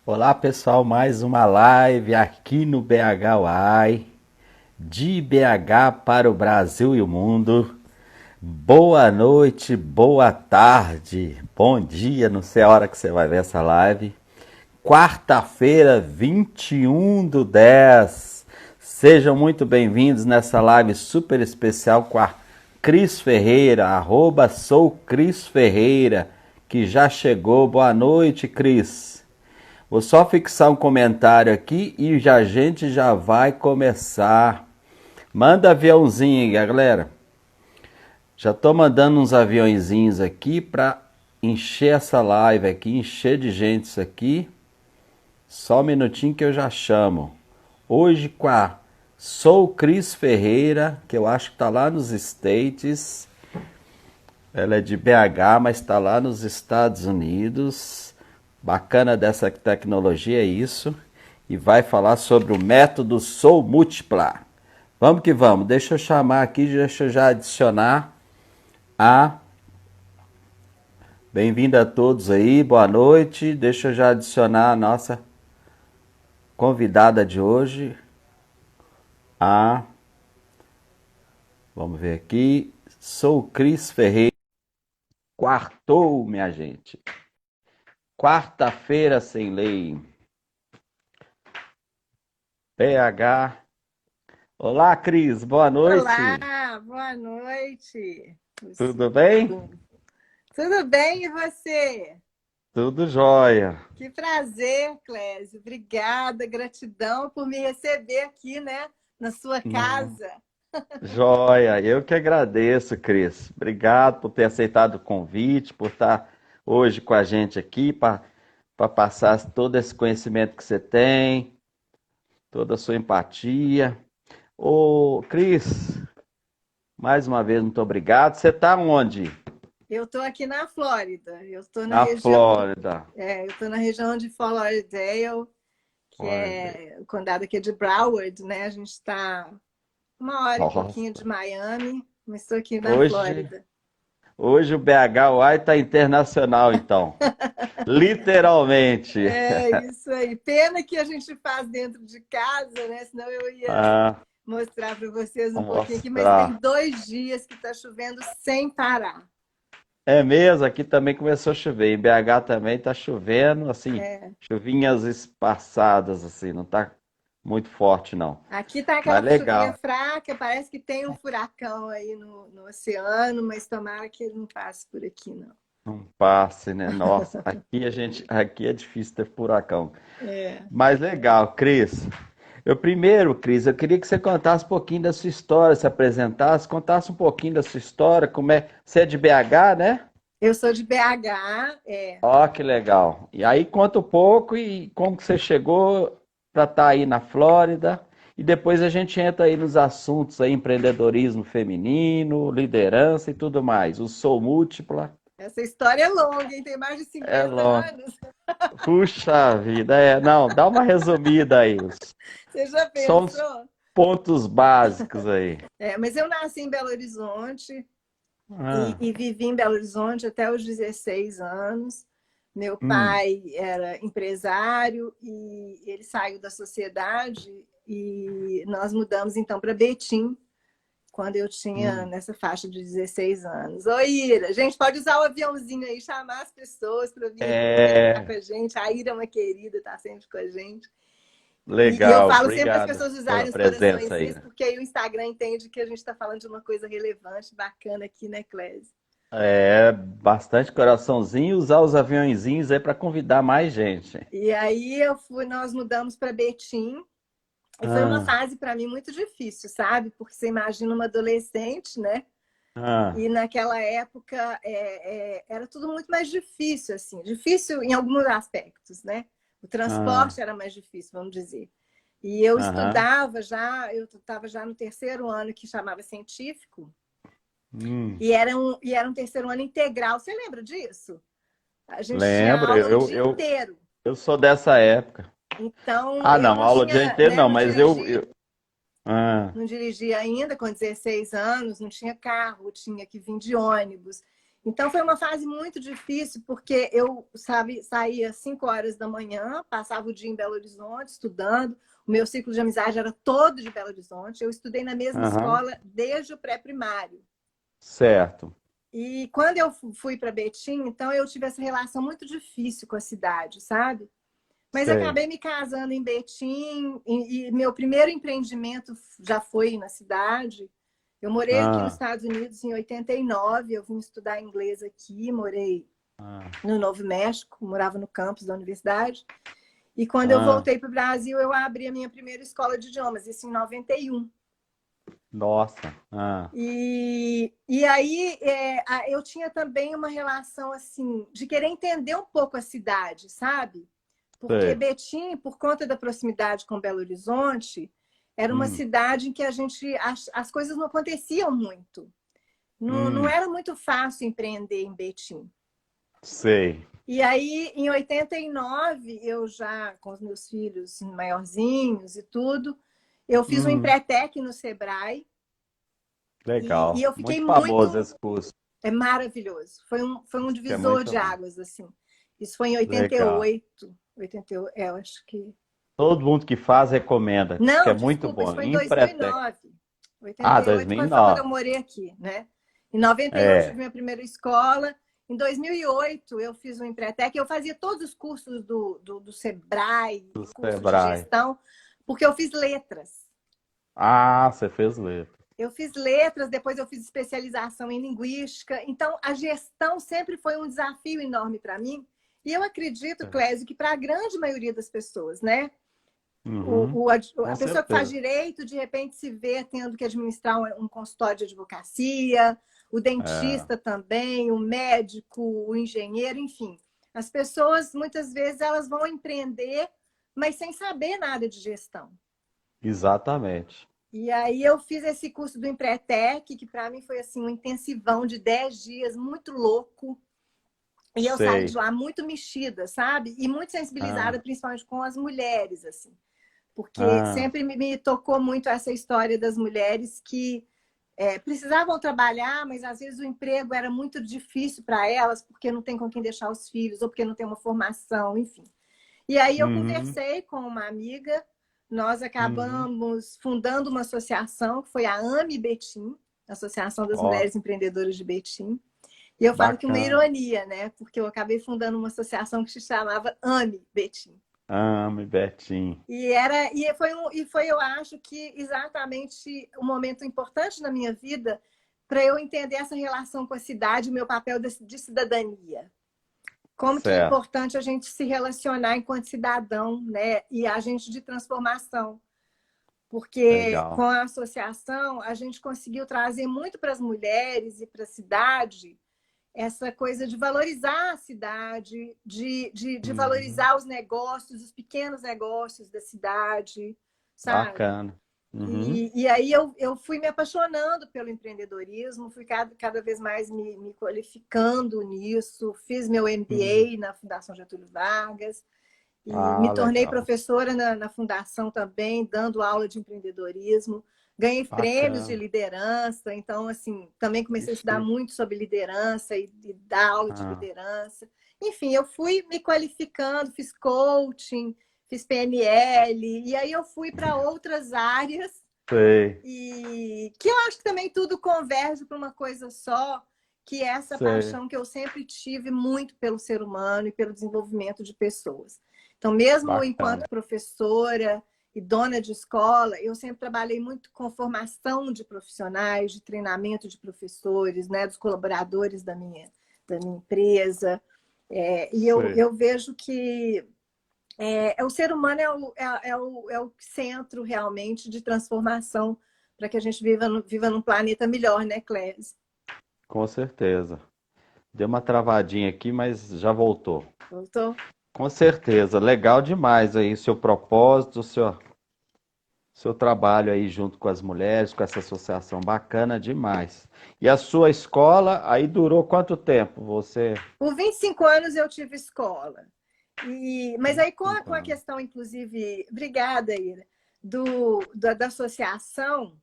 Olá pessoal, mais uma live aqui no BH Uai, de BH para o Brasil e o mundo. Boa noite, boa tarde, bom dia, não sei a hora que você vai ver essa live. Quarta-feira, 21/10. Sejam muito bem-vindos nessa live super especial com a Cris Ferreira, @sou Cris Ferreira, que já chegou. Boa noite, Cris. Vou só fixar um comentário aqui e a gente já vai começar. Manda aviãozinho aí, galera. Já tô mandando uns aviãozinhos aqui para encher essa live aqui, encher de gente isso aqui. Só um minutinho que eu já chamo. Hoje com a Sou Cris Ferreira, que eu acho que tá lá nos States. Ela é de BH, mas está lá nos Estados Unidos. Bacana dessa tecnologia é isso. E vai falar sobre o método Sou Múltipla. Vamos que vamos. Deixa eu chamar aqui, deixa eu já adicionar a... Bem-vindo a todos aí, boa noite. Deixa eu já adicionar a nossa convidada de hoje. A... Vamos ver aqui. Sou Cris Ferreira. Quartou, minha gente. Quarta-feira sem lei. PH. Olá, Cris, boa Olá, noite. boa noite. Tudo bem? Tudo bem e você? Tudo jóia. Que prazer, Clésio. Obrigada, gratidão por me receber aqui, né, na sua Não. casa. Jóia, eu que agradeço, Cris. Obrigado por ter aceitado o convite, por estar hoje com a gente aqui para passar todo esse conhecimento que você tem, toda a sua empatia. Ô, Cris, mais uma vez, muito obrigado. Você está onde? Eu estou aqui na Flórida. Eu estou na Na região, Flórida. eu estou na região de Fort Lauderdale, que Olha, é o condado aqui de Broward, né? A gente está uma hora e pouquinho nossa. de Miami, mas estou aqui na Hoje, Flórida. hoje o BH Uai está internacional, então. Literalmente. É isso aí. Pena que a gente faz dentro de casa, né? Senão eu ia Ah, mostrar para vocês um vou pouquinho aqui, mas tem mostrar. 2 dias que está chovendo sem parar. É mesmo, aqui também começou a chover. Em BH também está chovendo, assim, É. chuvinhas espaçadas, assim, não está muito forte, não. Aqui está Mas aquela chuvinha legal. fraca, parece que tem um furacão aí no oceano, mas tomara que ele não passe por aqui, não. Um passe, né? Nossa, aqui é difícil ter furacão. É. Mas legal, Cris. Cris, eu queria que você contasse um pouquinho da sua história, se apresentasse, contasse um pouquinho da sua história, como é. Você é de BH, né? Eu sou de BH, Ó, que legal. E aí conta um pouco e como que você chegou para estar aí na Flórida. E depois a gente entra aí nos assuntos aí, empreendedorismo feminino, liderança e tudo mais. O Sou Múltipla essa história é longa, hein? Tem mais de é 50 longo. anos. Puxa vida, não, dá uma resumida aí. Você já São os pensou? pontos básicos aí. Mas eu nasci em Belo Horizonte, E, Ah, e vivi em Belo Horizonte até os 16 anos. Meu hum, pai era empresário e ele saiu da sociedade e nós mudamos então para Betim, quando eu tinha hum. nessa faixa de 16 anos. Oi, Ira, a gente pode usar o aviãozinho aí, chamar as pessoas para virem conversar com É, a gente. A Ira é uma querida, está sempre com a gente. E eu legal, falo sempre para as obrigado pessoas pela usarem os presença aí. coraçõezinhos, porque aí o Instagram entende que a gente está falando de uma coisa relevante, bacana aqui, né, Clésia? É, bastante coraçãozinho, usar os aviãozinhos aí para convidar mais gente. E aí nós mudamos para Betim e foi uma Ah, fase para mim muito difícil, sabe? Porque você imagina uma adolescente, né? ah, E naquela época era tudo muito mais difícil, assim, difícil em alguns aspectos, né? O ah, transporte era mais difícil, vamos dizer. E eu aham, estudava já, eu estava já no terceiro ano que chamava científico, hum. e era um terceiro ano integral. Você lembra disso? A gente tinha Lembro, aula o dia inteiro. eu sou dessa época. Então, Ah, eu não, não aula o dia tinha, inteiro né, não, não mas dirigi, ah, não dirigia ainda com 16 anos, não tinha carro, tinha que vir de ônibus. Então foi uma fase muito difícil, porque eu, sabe, saía às 5 horas da manhã, passava o dia em Belo Horizonte estudando. O meu ciclo de amizade era todo de Belo Horizonte. Eu estudei na mesma Aham. escola desde o pré-primário. Certo. E quando eu fui para Betim, então eu tive essa relação muito difícil com a cidade, sabe? Mas Sei. acabei me casando em Betim e meu primeiro empreendimento já foi na cidade. Eu morei aqui nos Ah, Estados Unidos em 89, eu vim estudar inglês aqui, morei ah, no Novo México, morava no campus da universidade. E quando eu ah. voltei para o Brasil, eu abri a minha primeira escola de idiomas, isso em 91. Nossa. Ah, E aí eu tinha também uma relação assim de querer entender um pouco a cidade, sabe? Porque sei. Betim, por conta da proximidade com Belo Horizonte, era uma Hum, cidade em que a gente as coisas não aconteciam muito. Não hum, era muito fácil empreender em Betim. sei. E aí, em 89, eu já com os meus filhos maiorzinhos e tudo, eu fiz um Hum, Empretec no Sebrae e legal. eu fiquei Muito famoso muito. esse curso. É maravilhoso. Foi um Que é divisor muito de bom. águas, assim. Isso foi em Legal. 88. 88, eu acho que. Todo mundo que faz recomenda. Diz que é Não, muito desculpa, isso bom. foi em Empretec. 2009. Ah, 88 foi quando eu 2009. morei aqui, né? Em 91 eu tive É, minha primeira escola. Em 2008 eu fiz um Empretec. Eu fazia todos os cursos do Sebrae, do curso de Sebrae. gestão, porque eu fiz letras. Ah, você fez letra. Eu fiz letras, depois eu fiz especialização em linguística. Então, a gestão sempre foi um desafio enorme para mim. E eu acredito, Clésio, que para a grande maioria das pessoas, né? Uhum, com A pessoa que faz certeza. direito, de repente, se vê tendo que administrar um consultório de advocacia, o É, dentista também, o médico, o engenheiro, enfim. As pessoas, muitas vezes, elas vão empreender, mas sem saber nada de gestão. exatamente. E aí eu fiz esse curso do Empretec, que para mim foi assim um intensivão de 10 dias, muito louco. E eu saí de Sei. lá muito mexida, sabe? E muito sensibilizada, Ah, principalmente com as mulheres, assim. Porque ah, sempre me tocou muito essa história das mulheres que precisavam trabalhar, mas às vezes o emprego era muito difícil para elas, porque não tem com quem deixar os filhos, ou porque não tem uma formação, enfim. E aí eu uhum, conversei com uma amiga, nós uhum. acabamos fundando uma associação, que foi a AME Betim, Associação das Ó, Mulheres Empreendedoras de Betim. E eu falo que uma bacana. ironia, né? Porque eu acabei fundando uma associação que se chamava AME Betim. Ame, Betinho. E foi, eu acho que exatamente um momento importante na minha vida para eu entender essa relação com a cidade, o meu papel de cidadania. Como que é Certo. importante a gente se relacionar enquanto cidadão, né? E agente de transformação. Porque com Legal. a associação a gente conseguiu trazer muito para as mulheres e para a cidade essa coisa de valorizar a cidade, de Uhum. valorizar os negócios, os pequenos negócios da cidade, sabe? Bacana. Uhum, E aí eu fui me apaixonando pelo empreendedorismo, fui cada vez mais me qualificando nisso, fiz meu uhum. MBA na Fundação Getúlio Vargas e me Ah, tornei legal. professora na fundação também, dando aula de empreendedorismo. Ganhei prêmios de Bacana. liderança, então, assim, também Que comecei a estudar chique. muito sobre liderança e dar aula de Ah, liderança. Enfim, eu fui me qualificando, fiz coaching, fiz PNL, e aí eu fui para outras áreas, sei, e que eu acho que também tudo converge para uma coisa só, que é essa sei. paixão que eu sempre tive muito pelo ser humano e pelo desenvolvimento de pessoas. Então, mesmo Bacana. enquanto professora e dona de escola, eu sempre trabalhei muito com formação de profissionais, de treinamento de professores, né, dos colaboradores da minha empresa. E eu, Sei. eu vejo que o ser humano é o centro realmente de transformação para que a gente viva num planeta melhor, né, Clésio? Com certeza. Deu uma travadinha aqui, mas já voltou. Voltou? Com certeza. Legal demais aí, seu propósito, seu trabalho aí junto com as mulheres, com essa associação bacana demais. E a sua escola aí durou quanto tempo? Você. Por 25 anos eu tive escola. Mas aí com a, 25 com a anos. questão, inclusive, obrigada, Ira, da associação,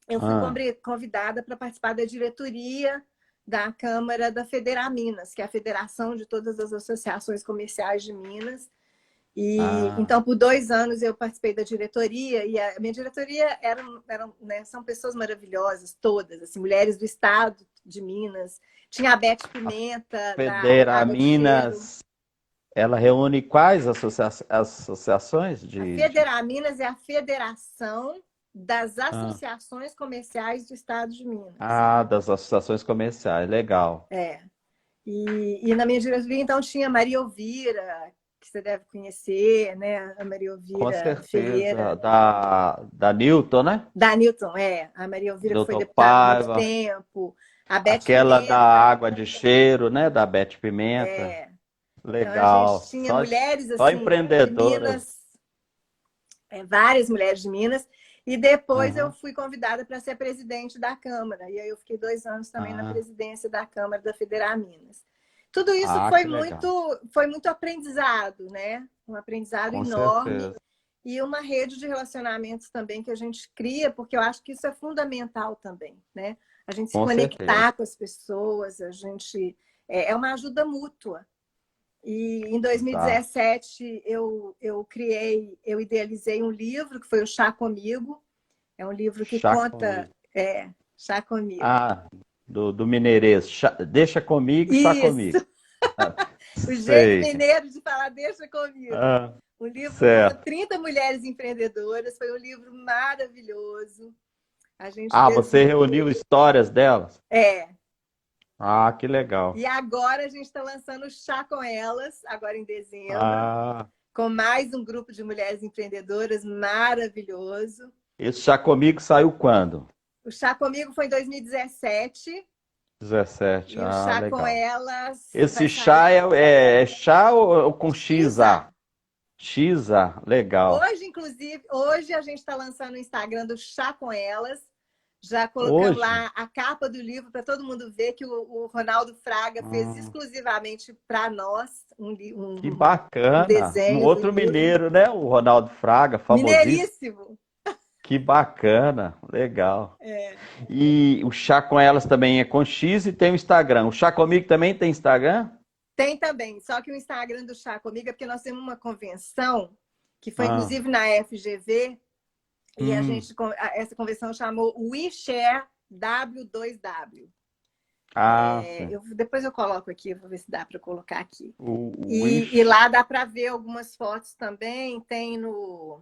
eu fui Ah, convidada para participar da diretoria da Câmara da Federaminas, que é a federação de todas as associações comerciais de Minas. E então, por 2 anos, eu participei da diretoria, e a minha diretoria né, são pessoas maravilhosas, todas, assim, mulheres do estado de Minas. Tinha a Beth Pimenta, da Água de Cheiro. Federaminas, ela reúne quais associações A de... Federaminas é a federação das associações comerciais do estado de Minas. Das associações comerciais, legal. E na minha diretoria, então, tinha a Maria Elvira, que você deve conhecer, né? A Maria Com Elvira certeza, Ferreira. da Newton, né? Da Newton, a Maria Elvira que foi Doutor deputada há muito Paiva, tempo. A Beth aquela da Pimenta. água de cheiro, né? Da Beth Pimenta. Então, a gente Legal. tinha mulheres, Só assim, de empreendedoras. Minas, várias mulheres de Minas. E depois eu Aham. fui convidada para ser presidente da Câmara. E aí eu fiquei 2 anos também na Ah, presidência da Câmara da Federaminas. Tudo isso que legal. foi muito aprendizado, né? Um aprendizado Com enorme certeza. e uma rede de relacionamentos também que a gente cria, porque eu acho que isso é fundamental também, né? A gente se Com certeza. conectar com as pessoas, a gente é uma ajuda mútua. E em Exato. 2017 eu idealizei um livro que foi o Chá Comigo. É um livro que Chá conta comigo. Chá Comigo. Ah, do mineirês. Deixa comigo, chá Isso, comigo. Ah, o jeito sei. mineiro de falar deixa comigo. Ah, Um livro com certo. 30 mulheres empreendedoras, foi um livro maravilhoso. A gente fez Você reuniu histórias delas? é, Que legal. e agora a gente está lançando o Chá com Elas, agora em dezembro, Ah, com mais um grupo de mulheres empreendedoras maravilhoso. esse chá comigo saiu quando? O Chá Comigo foi em 2017 17. e o Chá com Legal. Elas vai Esse sair chá é chá ou com Isa. XA? XA, legal. Hoje, inclusive, hoje a gente está lançando o Instagram do Chá com Elas. Já colocamos Hoje? lá a capa do livro para todo mundo ver que o Ronaldo Fraga fez Hum, exclusivamente para nós que um bacana. Um desenho do outro livro. mineiro, né? O Ronaldo Fraga, famosíssimo. Mineiríssimo. Que bacana, legal. É. E o chá com elas também é com X e tem o Instagram. O chá comigo também tem Instagram? Tem também, só que o Instagram do Chá Comigo é porque nós temos uma convenção que foi Ah, inclusive na FGV e hum, essa convenção chamou We Share W2W. sim. Depois eu coloco aqui, vou ver se dá para colocar aqui. O E Wish. lá dá para ver algumas fotos também. Tem no.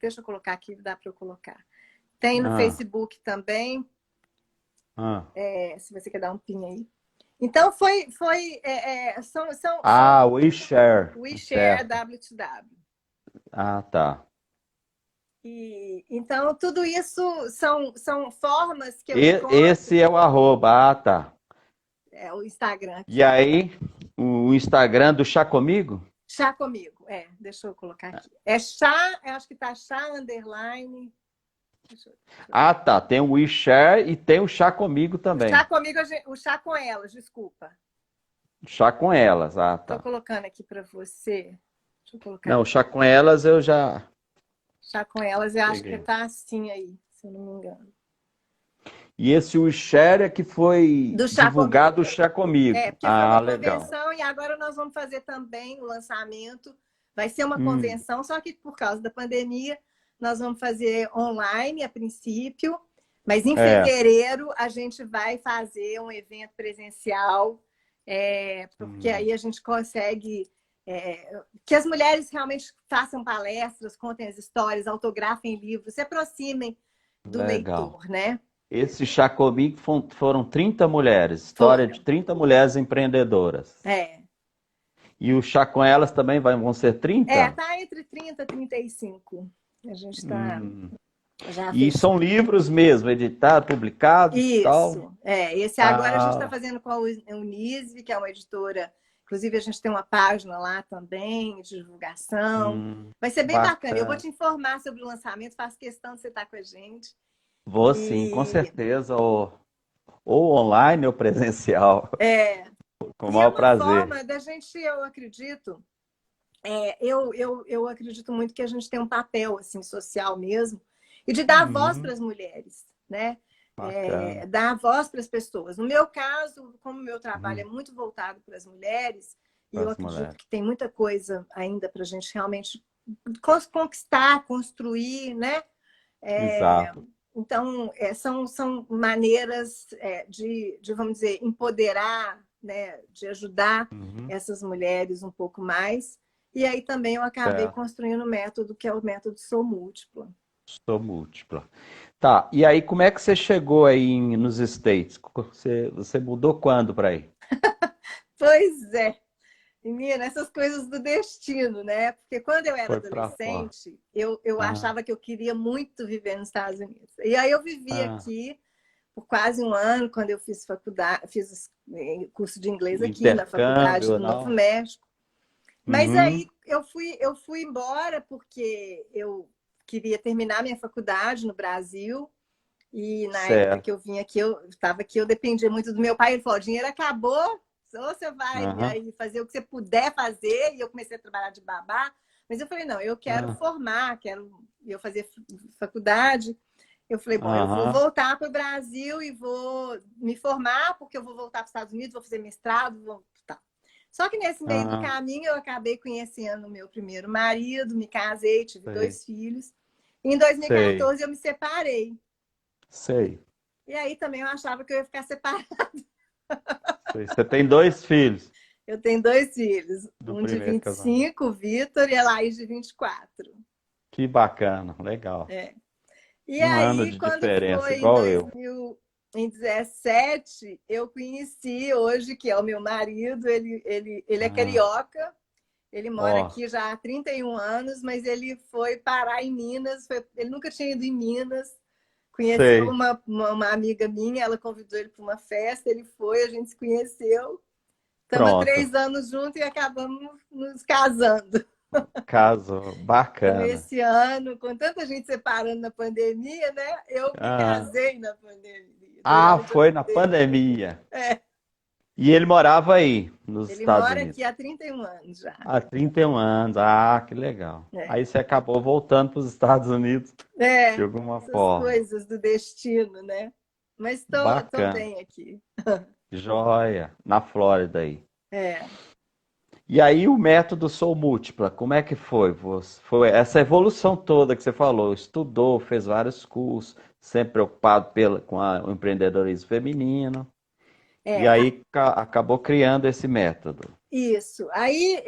Deixa eu colocar aqui, dá para eu colocar. Tem no Ah, Facebook também, ah. se você quer dar um pin aí. Então, são O WeShare. We Share Certo. W2W. Tá. Então, tudo isso são formas que eu encontro. Esse é o arroba. Tá. O Instagram E aqui, ó. aí, o Instagram do Chá Comigo? Chá comigo. Deixa eu colocar aqui. É chá, eu acho que tá chá underline. Deixa eu ver. Tá. Tem o WeShare e tem o Chá Comigo O chá também. comigo, o chá com elas, desculpa. Chá com elas. Estou Tá. colocando aqui para você. Deixa eu colocar Não, o aqui. Chá com elas eu já Chá com elas, eu acho que peguei. tá assim aí, se eu não me engano. E esse WeShare é que foi Do chá divulgado o comigo. Chá Comigo. Porque foi uma Legal. convenção e agora nós vamos fazer também o lançamento. Vai ser uma Hum, convenção, só que por causa da pandemia, nós vamos fazer online a princípio, mas em é. fevereiro a gente vai fazer um evento presencial, porque Hum, aí a gente consegue que as mulheres realmente façam palestras, contem as histórias, autografem livros, se aproximem do legal. leitor, né? Esse Chá Comigo foram 30 mulheres, história de Foram. 30 mulheres empreendedoras. É. E o Chá com elas também vão ser 30? Tá entre 30 e 35. A gente está Hum. já E fechando. são livros mesmo, editados, publicados, tal? Isso. Esse agora a gente está Ah, fazendo com a Unisve, que é uma editora. Inclusive, a gente tem uma página lá também de divulgação. Vai ser bem bacana. Eu vou bacana. te informar sobre o lançamento, faço questão de você estar com a gente. Vou sim, com E certeza. Ou online ou presencial. é, Com o e é maior uma prazer. forma da gente, eu acredito, eu acredito muito que a gente tem um papel assim social mesmo e de dar voz para Uhum. as mulheres, né? Bacana. dar voz para as pessoas. No meu caso, como o meu trabalho é Uhum. muito voltado para as mulheres, e eu Para as acredito mulheres. que tem muita coisa ainda para a gente realmente conquistar, construir, né? É, Exato. então, são maneiras vamos dizer, empoderar, né? De ajudar Uhum. essas mulheres um pouco mais. E aí também eu acabei Certo. construindo um método que é o método Sou Múltipla. Sou múltipla. Tá, e aí como é que você chegou aí nos States? Você mudou quando para aí? Pois é. Menina, essas coisas do destino, né? Porque quando eu era Foi para fora. adolescente, eu Ah, achava que eu queria muito viver nos Estados Unidos. E aí eu vivi ah, aqui por quase um ano, quando eu fiz faculdade, fiz curso de inglês o aqui na Faculdade intercâmbio, do Novo não? México. Mas Uhum, aí eu fui embora porque eu queria terminar minha faculdade no Brasil. E na época que certo. eu vim aqui, eu estava aqui, eu dependia muito do meu pai. Ele falou: o dinheiro acabou, ou você vai Aham, aí fazer o que você puder fazer. E eu comecei a trabalhar de babá. Mas eu falei: não, eu quero ah, formar, quero eu fazer faculdade. Eu falei: bom, eu vou aham, voltar para o Brasil e vou me formar, porque eu vou voltar para os Estados Unidos, vou fazer mestrado. Tá. Só que nesse meio do aham, caminho, eu acabei conhecendo o meu primeiro marido, me casei, tive sei, 2 filhos. Em sei, 2014, eu me separei. sei, E aí também eu achava que eu ia ficar separada. sei. Você tem dois filhos Eu tenho 2 filhos, do um de primeiro vinte e casamento. cinco, o Vitor, e a Laís de 24. Que bacana, legal. É. E Um ano aí, de quando diferença, foi em igual eu. 2017, eu conheci hoje, que é o meu marido, ele é Ah, carioca, ele mora ó, aqui já há 31 anos, mas ele foi parar em Minas, ele nunca tinha ido em Minas, conheceu sei. uma amiga minha, ela convidou ele para uma festa, ele foi, a gente se conheceu. Estamos há Pronto, 3 anos juntos e acabamos nos casando. caso Então, bacana. esse ano, com tanta gente separando na pandemia, né? Eu me Ah, casei na pandemia. Foi ah, onde eu foi na mudei. pandemia. É, E ele morava aí, nos ele Estados mora Unidos, aqui há 31 anos já. há 31 anos. Ah, que legal. É, Aí você acabou voltando para os Estados Unidos de alguma essas forma. coisas do destino, né? Mas estou Bacana. bem aqui. Joia, na Flórida aí. É, E aí o método Sou Múltipla, como é que foi? Foi essa evolução toda que você falou, estudou, fez vários cursos, sempre preocupado o empreendedorismo feminino, e é, aí acabou criando esse método. isso. Aí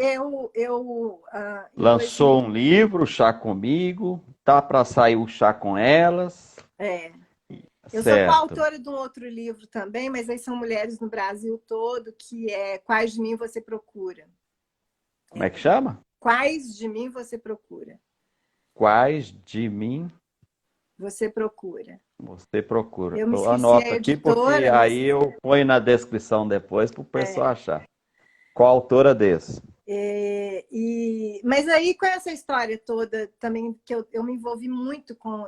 em Lançou 2000, um livro, Chá Comigo, tá para sair o Chá com Elas, é, eu sou certo. coautora de um outro livro também, mas aí são mulheres no Brasil todo, que é Quais de Mim Você Procura? Como é que chama? Quais de mim você procura? Quais de mim Você procura. você procura? Eu me Eu esqueci a anoto aqui porque editora, aí mas eu ponho na descrição depois para o pessoal é, achar. Qual a autora desse? mas aí com essa história toda também que eu me envolvi muito com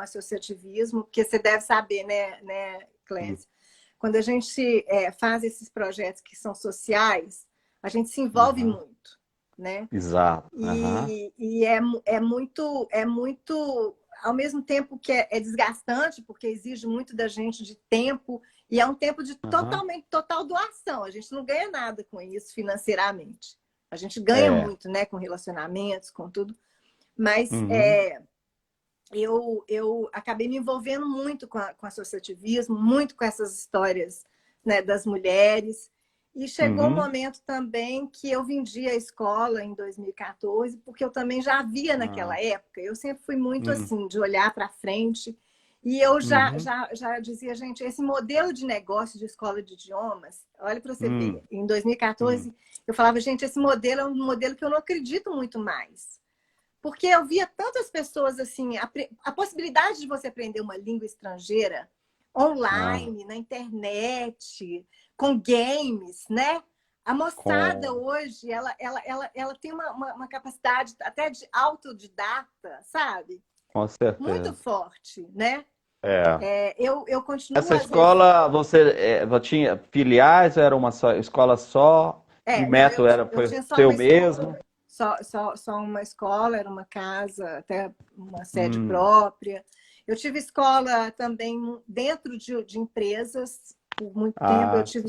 associativismo, porque você deve saber, né, Hum, Clésia? Quando a gente faz esses projetos que são sociais, a gente se envolve aham, muito, né? exato. Aham, E é muito, ao mesmo tempo que é desgastante, porque exige muito da gente de tempo, e é um tempo de aham. total doação. A gente não ganha nada com isso financeiramente. A gente ganha É. muito, né, com relacionamentos, com tudo, mas Uhum, eu acabei me envolvendo muito com associativismo, muito com essas histórias, né, das mulheres. E chegou um uhum, momento também que eu vendi a escola em 2014, porque eu também já via ah, naquela época. Eu sempre fui muito hum, assim, de olhar para frente. E eu uhum, já dizia, gente, esse modelo de negócio de escola de idiomas, olha para você ver, hum, em hum. 2014, eu falava, gente, esse modelo é um modelo que eu não acredito muito mais. Porque eu via tantas pessoas assim, a possibilidade de você aprender uma língua estrangeira Ah, online, na internet, com games, né? A moçada com, hoje, ela tem uma capacidade até de autodidata, sabe? com Muito certeza. forte, né? É. Eu continuo, Essa às vezes. escola, você tinha filiais, era uma só, escola só, e o Não, método eu foi tinha só seu uma escola. mesmo? Só uma escola, era uma casa, até uma sede Hum, própria. Eu tive escola também dentro de empresas, por muito tempo. Ah, sim.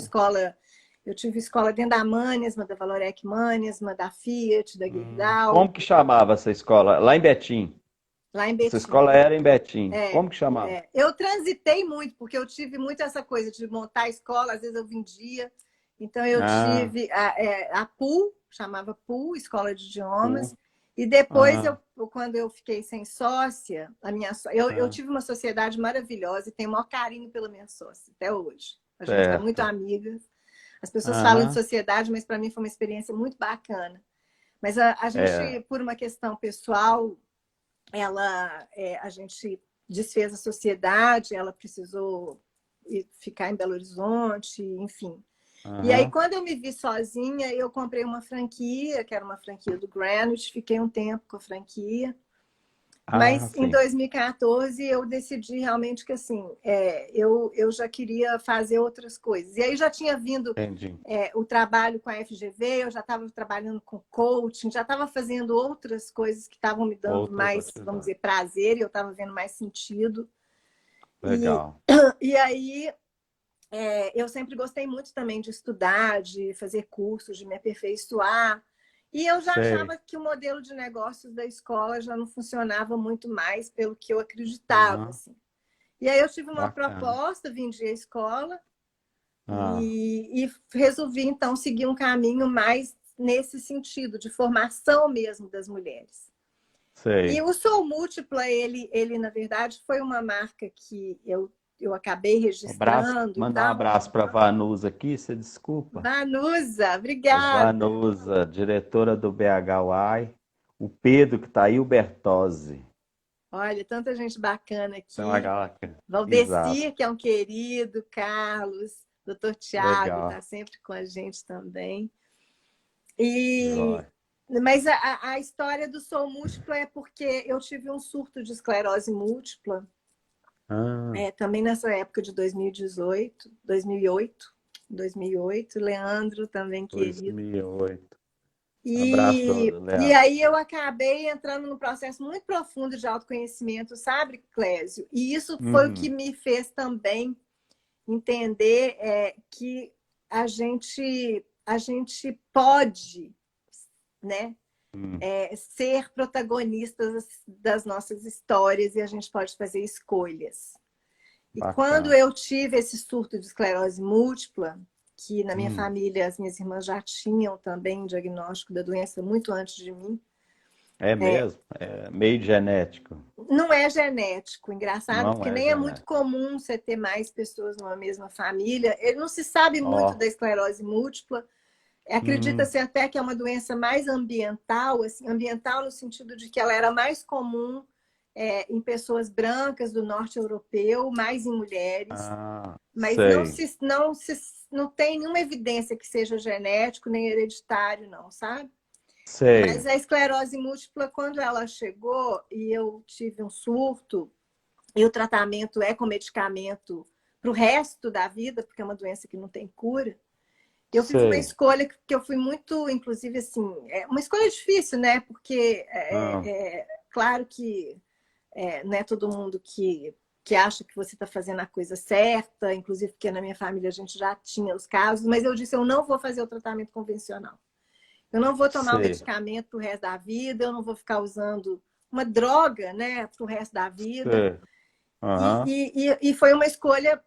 Eu tive escola dentro da Mannesmann, da Valorec Mannesmann, da Fiat, da Como Gerdau, que chamava essa escola? Lá em Betim. lá em Essa Betim. escola era em Betim. É, Como que chamava? eu transitei muito, porque eu tive muito essa coisa de montar a escola, às vezes eu vendia. Então, eu Ah, tive a PUL, chamava PUL, Escola de pô. Idiomas, e depois, Ah, quando eu fiquei sem sócia, eu ah, tive uma sociedade maravilhosa e tenho o maior carinho pela minha sócia, até hoje. A gente é muito certo. amiga. As pessoas falam de Aham. sociedade, mas para mim foi uma experiência muito bacana. Mas a É, gente, por uma questão pessoal, a gente desfez a sociedade, ela precisou ficar em Belo Horizonte, enfim. E aí, aham. quando eu me vi sozinha, eu comprei uma franquia, que era uma franquia do Greenwich, fiquei um tempo com a franquia. Ah, Mas em sim. 2014 eu decidi realmente que assim, eu já queria fazer outras coisas. E aí já tinha vindo Entendi. o trabalho com a FGV, eu já estava trabalhando com coaching, já estava fazendo outras coisas que estavam me dando Outras mais, vamos atividades. dizer, prazer, e eu estava vendo mais sentido. E, Legal. e aí eu sempre gostei muito também de estudar, de fazer cursos, de me aperfeiçoar. E eu já Sei. achava que o modelo de negócios da escola já não funcionava muito mais pelo que eu acreditava, Aham. assim. E aí eu tive uma Bacana. proposta, vendi a escola Ah, e resolvi então seguir um caminho mais nesse sentido de formação mesmo das mulheres. E sei. o Sou Múltipla, ele na verdade foi uma marca que eu acabei Um abraço, registrando e mandar um tal. abraço para a Vanusa aqui, você desculpa. Vanusa, A obrigada. Vanusa, diretora do BHY. O Pedro que está aí, o Bertozzi. Olha, tanta gente bacana Então, a aqui. galera... Exato. Valdecir, que é um querido, Carlos, doutor Tiago, Legal. está sempre com a gente também. E, Jóia. mas a história do Sou Múltipla é porque eu tive um surto de esclerose múltipla, Ah, também nessa época de 2018, 2008, Leandro também querido. 2008. Abraço, E Leandro. aí eu acabei entrando num processo muito profundo de autoconhecimento, sabe, Clésio? E isso foi o que Uhum. me fez também entender que a gente pode, né, Hum, ser protagonistas das nossas histórias e a gente pode fazer escolhas. E quando bacana. eu tive esse surto de esclerose múltipla, que na minha Hum, família as minhas irmãs já tinham também um diagnóstico da doença muito antes de mim, é mesmo? É meio genético. não é genético, engraçado, Não porque é nem é muito genético. comum você ter mais pessoas numa mesma família. Ele não se sabe muito da Ó. esclerose múltipla. Hum, Acredita-se até que é uma doença mais ambiental, assim, ambiental no sentido de que ela era mais comum em pessoas brancas do norte europeu, mais em mulheres, ah, mas não sei. se, não se, não tem nenhuma evidência que seja genético nem hereditário, não, sabe? Mas Sei. a esclerose múltipla, quando ela chegou e eu tive um surto, e o tratamento é com medicamento para o resto da vida, porque é uma doença que não tem cura, eu fiz uma Sei. escolha que eu fui muito, inclusive, assim, uma escolha difícil, né? Porque Ah, claro que não é todo mundo que acha que você está fazendo a coisa certa, inclusive porque na minha família a gente já tinha os casos, mas eu disse, eu não vou fazer o tratamento convencional. Eu não vou tomar o sei. medicamento para o resto da vida, eu não vou ficar usando uma droga, né, para o resto da vida. Sei. Aham. E foi uma escolha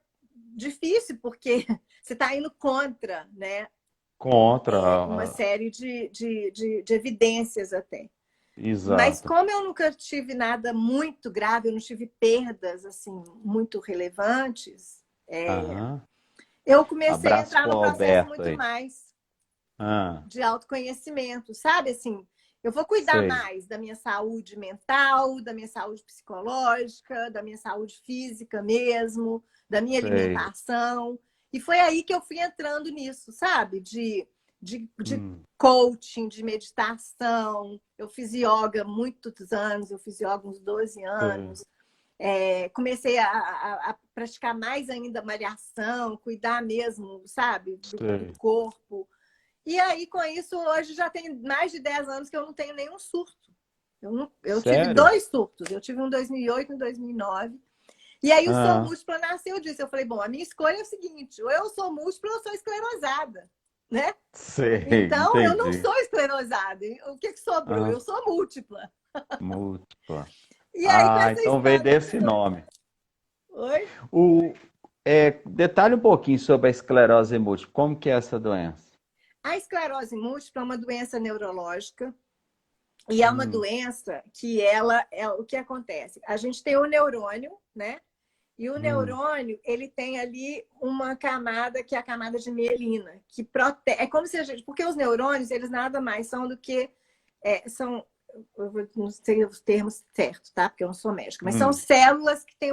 difícil, porque você está indo contra, né, Contra. uma série de evidências até. Mas Exato. como eu nunca tive nada muito grave, eu não tive perdas assim muito relevantes, Aham. eu comecei a Abraço entrar pro num processo Alberto muito aí. mais Ah, de autoconhecimento, sabe? Assim, eu vou cuidar sei. mais da minha saúde mental, da minha saúde psicológica, da minha saúde física mesmo, da minha Sei. alimentação. E foi aí que eu fui entrando nisso, sabe? De Hum, coaching, de meditação. Eu fiz yoga muitos anos, eu fiz yoga uns 12 sei. anos. Comecei a praticar mais ainda malhação, cuidar mesmo, sabe, do Sei. corpo. E aí, com isso, hoje já tem mais de 10 anos que eu não tenho nenhum surto. Eu tive Sério? 2 surtos. Eu tive um em 2008 e um em 2009. E aí o sou Ah, múltipla nasceu disso. Eu falei, bom, a minha escolha é o seguinte, ou eu sou múltipla ou eu sou esclerosada, né? sei, Então, eu não entendi. sou esclerosada. O que sobrou? Ah, Eu sou múltipla. múltipla. E aí, com Ah, essa então veio história desse toda... nome. Oi? O, detalhe um pouquinho sobre a esclerose múltipla. Como que é essa doença? A esclerose múltipla é uma doença neurológica e é uma Hum, doença que ela é o que acontece. A gente tem o neurônio, né? E o hum, neurônio, ele tem ali uma camada que é a camada de mielina, que protege. É como se a gente. Porque os neurônios, eles nada mais são do que. São. Não sei os termos certos, tá? Porque eu não sou médica, mas são hum. células que têm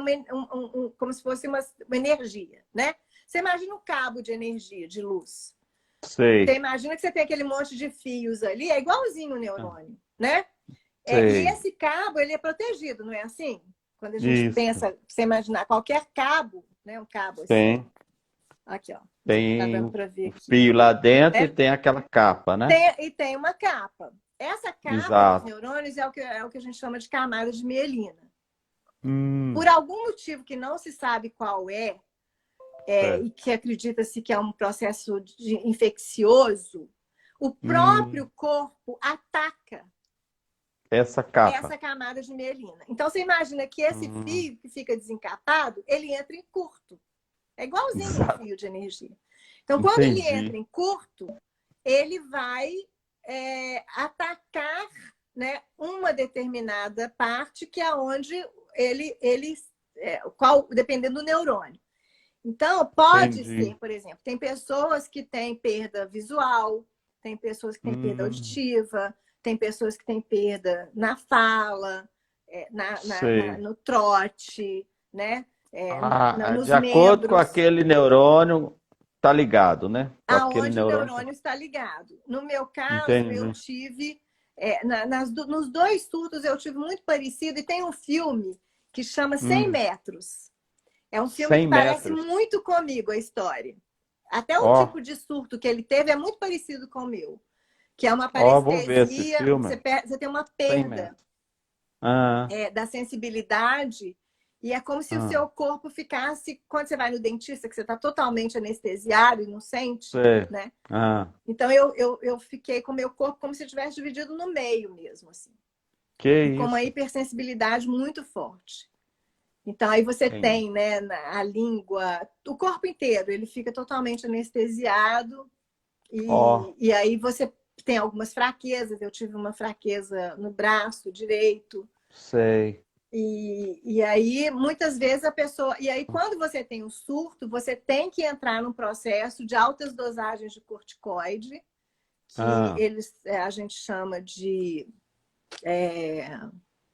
como se fosse uma energia, né? Você imagina um cabo de energia, de luz. Você Sei. imagina que você tem aquele monte de fios ali, é igualzinho o Ah, neurônio, né? E sei. esse cabo, ele é protegido, não é assim? Quando a gente Isso. pensa, você imaginar qualquer cabo, né? Um cabo assim, Tem, aqui, ó. Não sei se tá tem dando o para ver o aqui, fio lá dentro e né? tem aquela capa, né? E tem uma capa. Essa capa dos Exato. neurônios é o que a gente chama de camada de mielina. Por Hum, algum motivo que não se sabe qual e certo. que acredita-se que é um processo infeccioso, o Hum, próprio corpo ataca essa capa. essa camada de mielina. Então, você imagina que esse Hum, fio que fica desencapado, ele entra em curto. É igualzinho um exato. fio de energia. Então, quando ele entra Entendi. em curto, ele vai atacar, né, uma determinada parte que é onde dependendo do neurônio. Então, pode ser, Entendi. por exemplo, tem pessoas que têm perda visual, tem pessoas que têm perda Hum, auditiva, tem pessoas que têm perda na fala, sei. no trote, né? Ah, de Nos acordo com membros, aquele neurônio, tá ligado, né? Com aquele aonde o neurônio. neurônio está ligado. No meu caso, eu Entendi. tive, nos 2 surtos, eu tive muito parecido, e tem um filme que chama 100 Hum, metros. É um filme que 100 parece metros. muito comigo, a história. Até o Ó, tipo de surto que ele teve é muito parecido com o meu. Que é uma ó, vou ver esse parestesia, filme. você tem uma 100 perda metros. Ah, da sensibilidade, e é como se o ah, seu corpo ficasse, quando você vai no dentista, que você está totalmente anestesiado e não sente, sei. né? Ah, Então eu fiquei com o meu corpo como se tivesse dividido no meio mesmo, assim. que E com uma isso? hipersensibilidade muito forte. Então, aí você Entendi. tem, né, a língua, o corpo inteiro, ele fica totalmente anestesiado, Ó, e aí você tem algumas fraquezas. Eu tive uma fraqueza no braço direito, sei. e aí muitas vezes a pessoa. E aí, quando você tem um surto, você tem que entrar num processo de altas dosagens de corticoide, que Ah, a gente chama de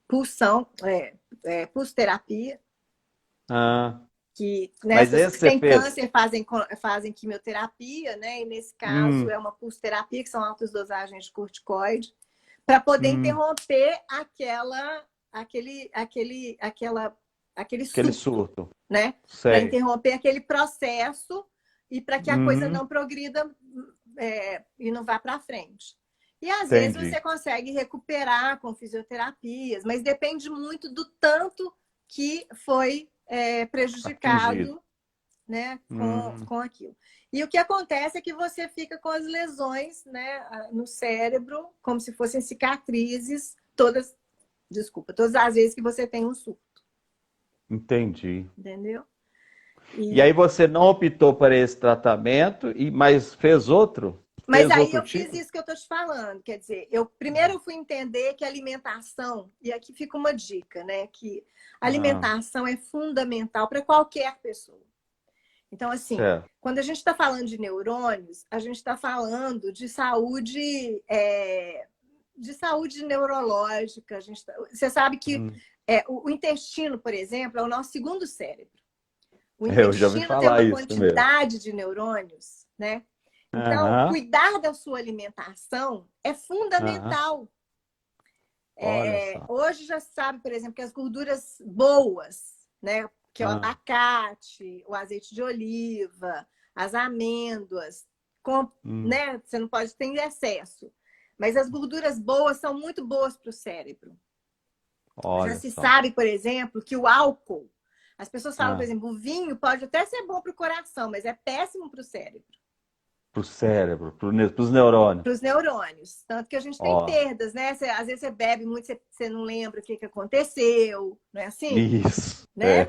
pulsão, pulsoterapia, ah. que, né, as Mas pessoas esse que você têm fez? câncer fazem quimioterapia, né? E nesse caso Hum, é uma pulsoterapia, que são altas dosagens de corticoide, para poder hum. interromper aquele Aquele surto, surto. né? Para Sei. interromper aquele processo e para que a coisa Uhum, não progrida e não vá para frente. E às vezes entendi. você consegue recuperar com fisioterapias, mas depende muito do tanto que foi Atingido. prejudicado, né, Hum, com aquilo. E o que acontece é que você fica com as lesões, né, no cérebro, como se fossem cicatrizes, todas as vezes que você tem um surto, entendi. entendeu? E aí E, você não optou por esse tratamento, mas fez outro? mas Fez aí outro eu fiz tipo? isso que eu estou te falando, quer dizer, primeiro eu fui entender que a alimentação, e aqui fica uma dica, né, que a Ah, alimentação é fundamental para qualquer pessoa. Então, assim, certo. quando a gente está falando de neurônios, a gente está falando de saúde neurológica. Você sabe que Hum. o intestino, por exemplo, é o nosso segundo cérebro. O Eu já ouvi intestino tem falar uma isso mesmo. quantidade de neurônios, né? Então, Aham, cuidar da sua alimentação é aham. fundamental. Olha só. Hoje já se sabe, por exemplo, que as gorduras boas, né, que é o Ah, abacate, o azeite de oliva, as amêndoas, hum, né, você não pode ter em excesso. Mas as gorduras boas são muito boas para o cérebro. Já Olha se só. sabe, por exemplo, que o álcool, as pessoas falam, por Ah, exemplo, o vinho pode até ser bom para o coração, mas é péssimo para o cérebro, pro cérebro, pros neurônios. para os neurônios. Tanto que a gente tem Ó, perdas, né? Às vezes você bebe muito, você não lembra o que aconteceu, não é assim? isso. Né?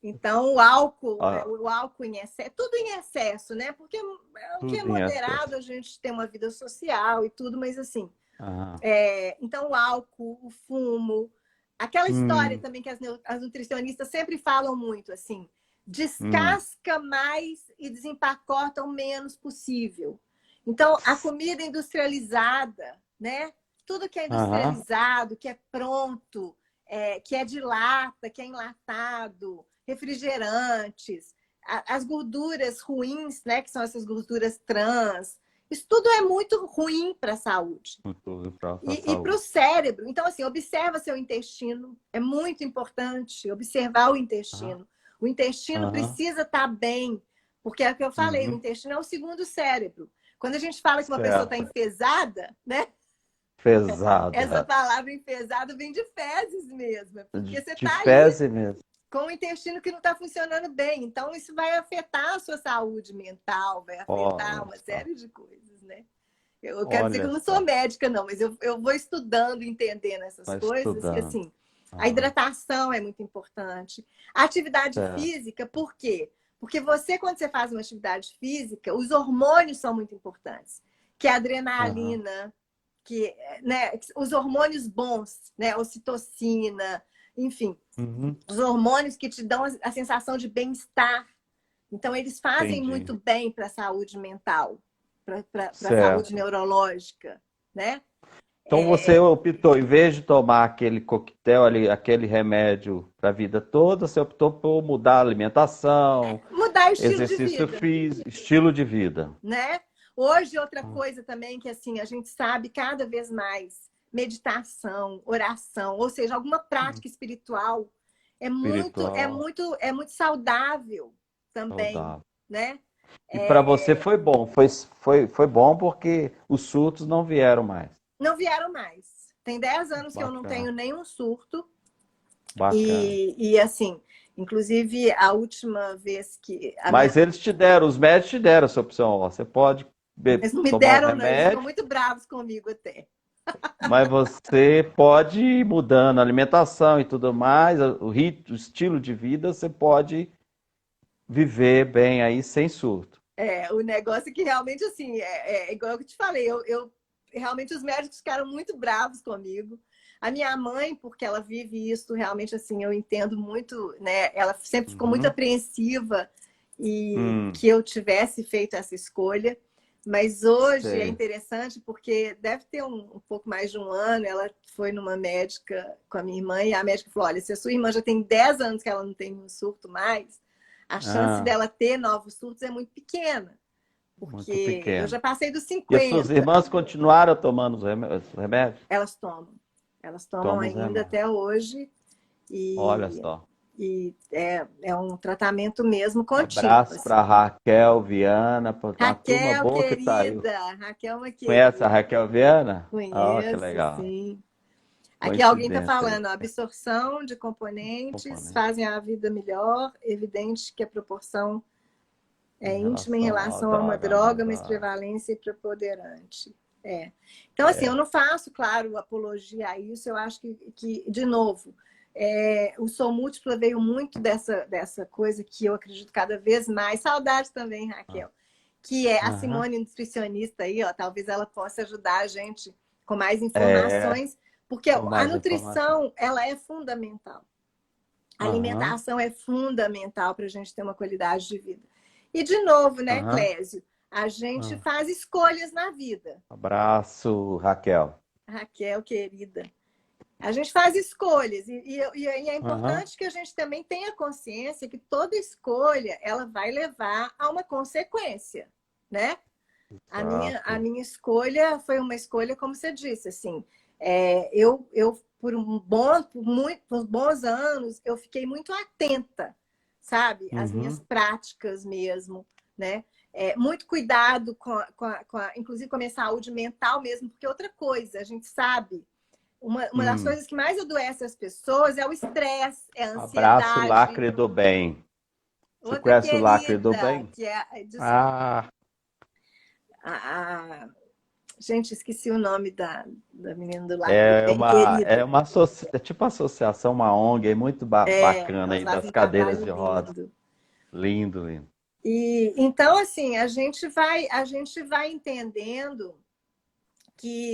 Então, Ó, o álcool em excesso, tudo em excesso, né? Porque o que é tudo em moderado, excesso. a gente tem uma vida social e tudo, mas assim, Ah. então o álcool, o fumo, aquela história Hum, também que as nutricionistas sempre falam muito, assim, hum. descasca mais e desempacota o menos possível. Então, a comida industrializada, né? Tudo que é Aham. industrializado, que é pronto, que é de lata, que é enlatado, refrigerantes, as gorduras ruins, né? Que são essas gorduras trans, isso tudo é muito ruim para a saúde. Muito para a E para o saúde. cérebro. Então, assim, observa seu intestino. É muito importante observar o Aham. intestino. O intestino Aham. precisa estar bem, porque é o que eu falei, o Uhum. intestino é o segundo cérebro. Quando a gente fala que uma pessoa está Certo. enfesada, né? Essa Pesada. palavra enfesada vem de fezes mesmo, porque você De está ali fezes mesmo. com o intestino que não está funcionando bem. Então, isso vai afetar a sua saúde mental, vai afetar Olha uma só. série de coisas, né? Eu quero dizer que Olha eu não sou só. médica, não, mas eu vou estudando, entendendo essas Vai coisas, que estudando. assim, a Ah, hidratação é muito importante. A atividade certo. física, por quê? Porque você, quando você faz uma atividade física, os hormônios são muito importantes, que é a Aham. adrenalina, que, né, os hormônios bons, né, ocitocina, enfim, Uhum. os hormônios que te dão a sensação de bem-estar. Então, eles fazem Entendi. muito bem para a saúde mental, para a saúde Certo. neurológica, né? Então você optou, em vez de tomar aquele coquetel ali, aquele remédio para a vida toda, você optou por mudar a alimentação, Mudar o estilo de exercício vida, físico, estilo de vida. né? Hoje, outra coisa também que assim a gente sabe cada vez mais, meditação, oração, ou seja, alguma prática espiritual Espiritual, é muito saudável também, saudável. né? E para você É, foi bom, foi bom porque os surtos não vieram mais. não vieram mais. Tem 10 anos que eu não Bacana, tenho nenhum surto. bacana. E assim, inclusive a última vez que a minha. Mas eles te deram, os médicos te deram essa opção. Ó, você pode Eles não me tomar o deram, não, eles ficam remédio, muito bravos comigo até. mas você pode ir mudando a alimentação e tudo mais, o estilo de vida, você pode viver bem aí sem surto. O negócio é que realmente, assim, igual eu te falei, realmente os médicos ficaram muito bravos comigo. A minha mãe, porque ela vive isso, realmente, assim, eu entendo muito, né? Ela sempre ficou muito Uhum. apreensiva e Hum, que eu tivesse feito essa escolha. Mas hoje é sei. interessante porque deve ter um pouco mais de um ano, ela foi numa médica com a minha irmã e a médica falou, olha, se a sua irmã já tem 10 anos que ela não tem um surto mais, a chance Ah, dela ter novos surtos é muito pequena, muito porque eu pequeno. já passei dos E as suas 50. irmãs continuaram tomando os remédios? Elas tomam. Elas tomam Tomam os ainda remédios. até hoje Olha e, só. é um tratamento mesmo contínuo, Abraço para assim. Raquel, Viana, para uma turma Raquel, boa que tá aí. querida, Raquel é uma Conhece a querida. Raquel Viana? Ah, que Conheço, legal. sim. Aqui alguém está Coincidência aí. falando, a absorção de componentes Componente. fazem a vida melhor, evidente que a proporção Em é íntima em relação à relação a uma droga, droga, mas mas a... prevalência e preponderante. Então, assim, eu É. não faço, claro, apologia a isso, eu acho que de novo, o Sou Múltipla veio muito dessa coisa que eu acredito cada vez mais, saudades também, Raquel, que é a Aham. Simone nutricionista aí, ó, talvez ela possa ajudar a gente com mais É, informações, porque com a mais informação. nutrição, ela é fundamental. A Aham, alimentação é fundamental para a gente ter uma qualidade de vida. E, de novo, né, aham. Clésio? A gente Ah. faz escolhas na vida. Abraço, Raquel. Raquel, querida. A gente faz escolhas. E é Aham. importante que a gente também tenha consciência que toda escolha ela vai levar a uma consequência, né? A Exato. minha escolha foi uma escolha, como você disse, assim, eu por bons anos, eu fiquei muito atenta, sabe? As minhas Uhum. práticas mesmo, né? muito cuidado inclusive com a minha saúde mental mesmo, porque outra coisa, a gente sabe, uma das coisas que mais adoece as pessoas é o estresse, é a Abraço, ansiedade. lacre do bem. Você Outra conhece o lacre do querida, bem? que é Ah, a, gente, esqueci o nome da menina do Lacre do é Bem, uma, é querida. uma é tipo uma associação, uma ONG aí muito bacana Elas aí das fazem um cadeiras trabalho de rodas. lindo. Lindo, lindo. E então, assim, a gente vai entendendo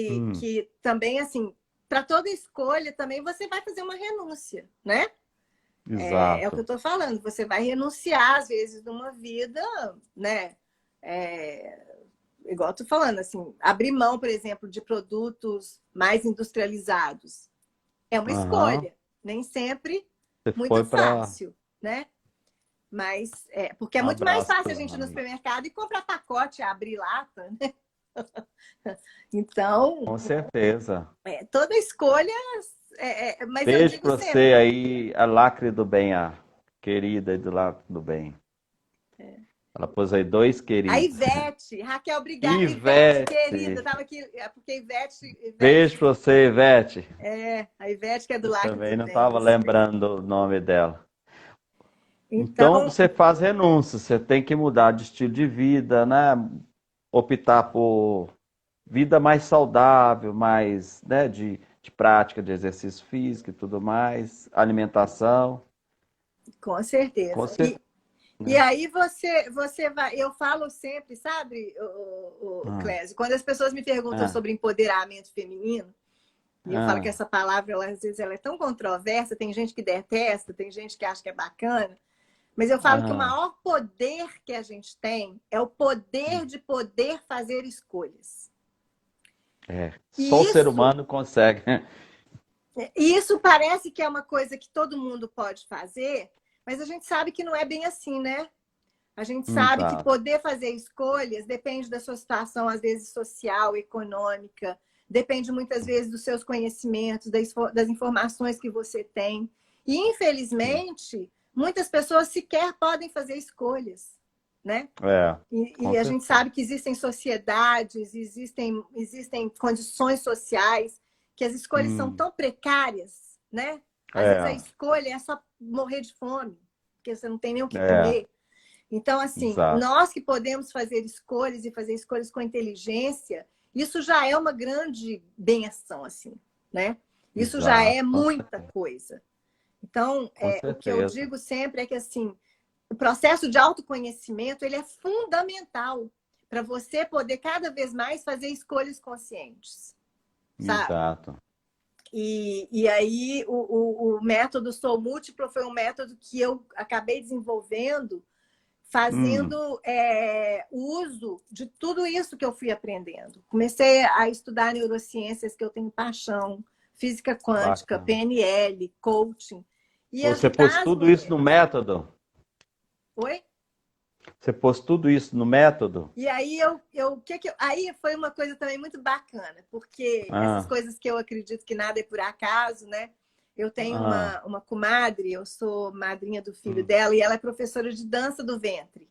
Hum, que também, assim, para toda escolha também você vai fazer uma renúncia, né? É o que eu exato. estou falando. Você vai renunciar, às vezes, numa vida, né? Igual eu tô falando, assim, abrir mão, por exemplo, de produtos mais industrializados. É uma Aham. escolha. Nem sempre Você muito foi para fácil, né? Mas porque é um muito mais abraço fácil a pela gente ir no amiga. supermercado e comprar pacote, abrir lata, né? Então, Com certeza. toda escolha. Mas eu Beijo digo pra você sempre, aí, a lacre do bem, a querida aí do lacre do bem. Ela pôs aí dois a queridos. Ivete, Raquel, obrigada. Ivete, querida, Ivete. estava aqui, porque Beijo pra você, Ivete. a Ivete que é do Eu Lacre também do não Bem, estava isso mesmo. lembrando o nome dela. Então Então, você faz renúncia, você tem que mudar de estilo de vida, né? Optar por vida mais saudável, mais, né, de prática de exercício físico e tudo mais, alimentação. com Com certeza. certeza. E aí você vai. Eu falo sempre, sabe, o Ah, Clésio, quando as pessoas me perguntam ah, sobre empoderamento feminino, e eu falo que ah, essa palavra, às vezes, ela é tão controversa, tem gente que detesta, tem gente que acha que é bacana, mas eu falo que o ah. maior poder que a gente tem é o poder de poder fazer escolhas. É, só E o ser isso, humano consegue. e isso parece que é uma coisa que todo mundo pode fazer, mas a gente sabe que não é bem assim, né? A gente sabe que Exato. poder fazer escolhas depende da sua situação, às vezes social, econômica, depende muitas vezes dos seus conhecimentos, das informações que você tem. E, infelizmente, muitas pessoas sequer podem fazer escolhas, né? É, com E a gente certeza. sabe que existem sociedades, existem condições sociais, que as escolhas são Hum, tão precárias, né? Às vezes a é, escolha é só morrer de fome, porque você não tem nem o que é, comer. Então, assim, exato. nós que podemos fazer escolhas e fazer escolhas com inteligência, isso já é uma grande benção, assim, né? Isso já é Exato, com muita certeza. coisa. Então, Com o que eu certeza. digo sempre é que, assim, o processo de autoconhecimento, ele é fundamental para você poder cada vez mais fazer escolhas conscientes, sabe? Exato. E aí, o método Sou Múltiplo foi um método que eu acabei desenvolvendo Hum, fazendo uso de tudo isso que eu fui aprendendo. Comecei a estudar neurociências, que eu tenho paixão, física quântica, bacana. PNL, coaching, e Você pôs ajudar as tudo isso no mulheres. método? Oi? Você pôs tudo isso no método? E aí aí foi uma coisa também muito bacana, porque essas Ah, coisas que eu acredito que nada é por acaso, né? Eu tenho ah, uma comadre, eu sou madrinha do filho hum, dela, e ela é professora de dança do ventre.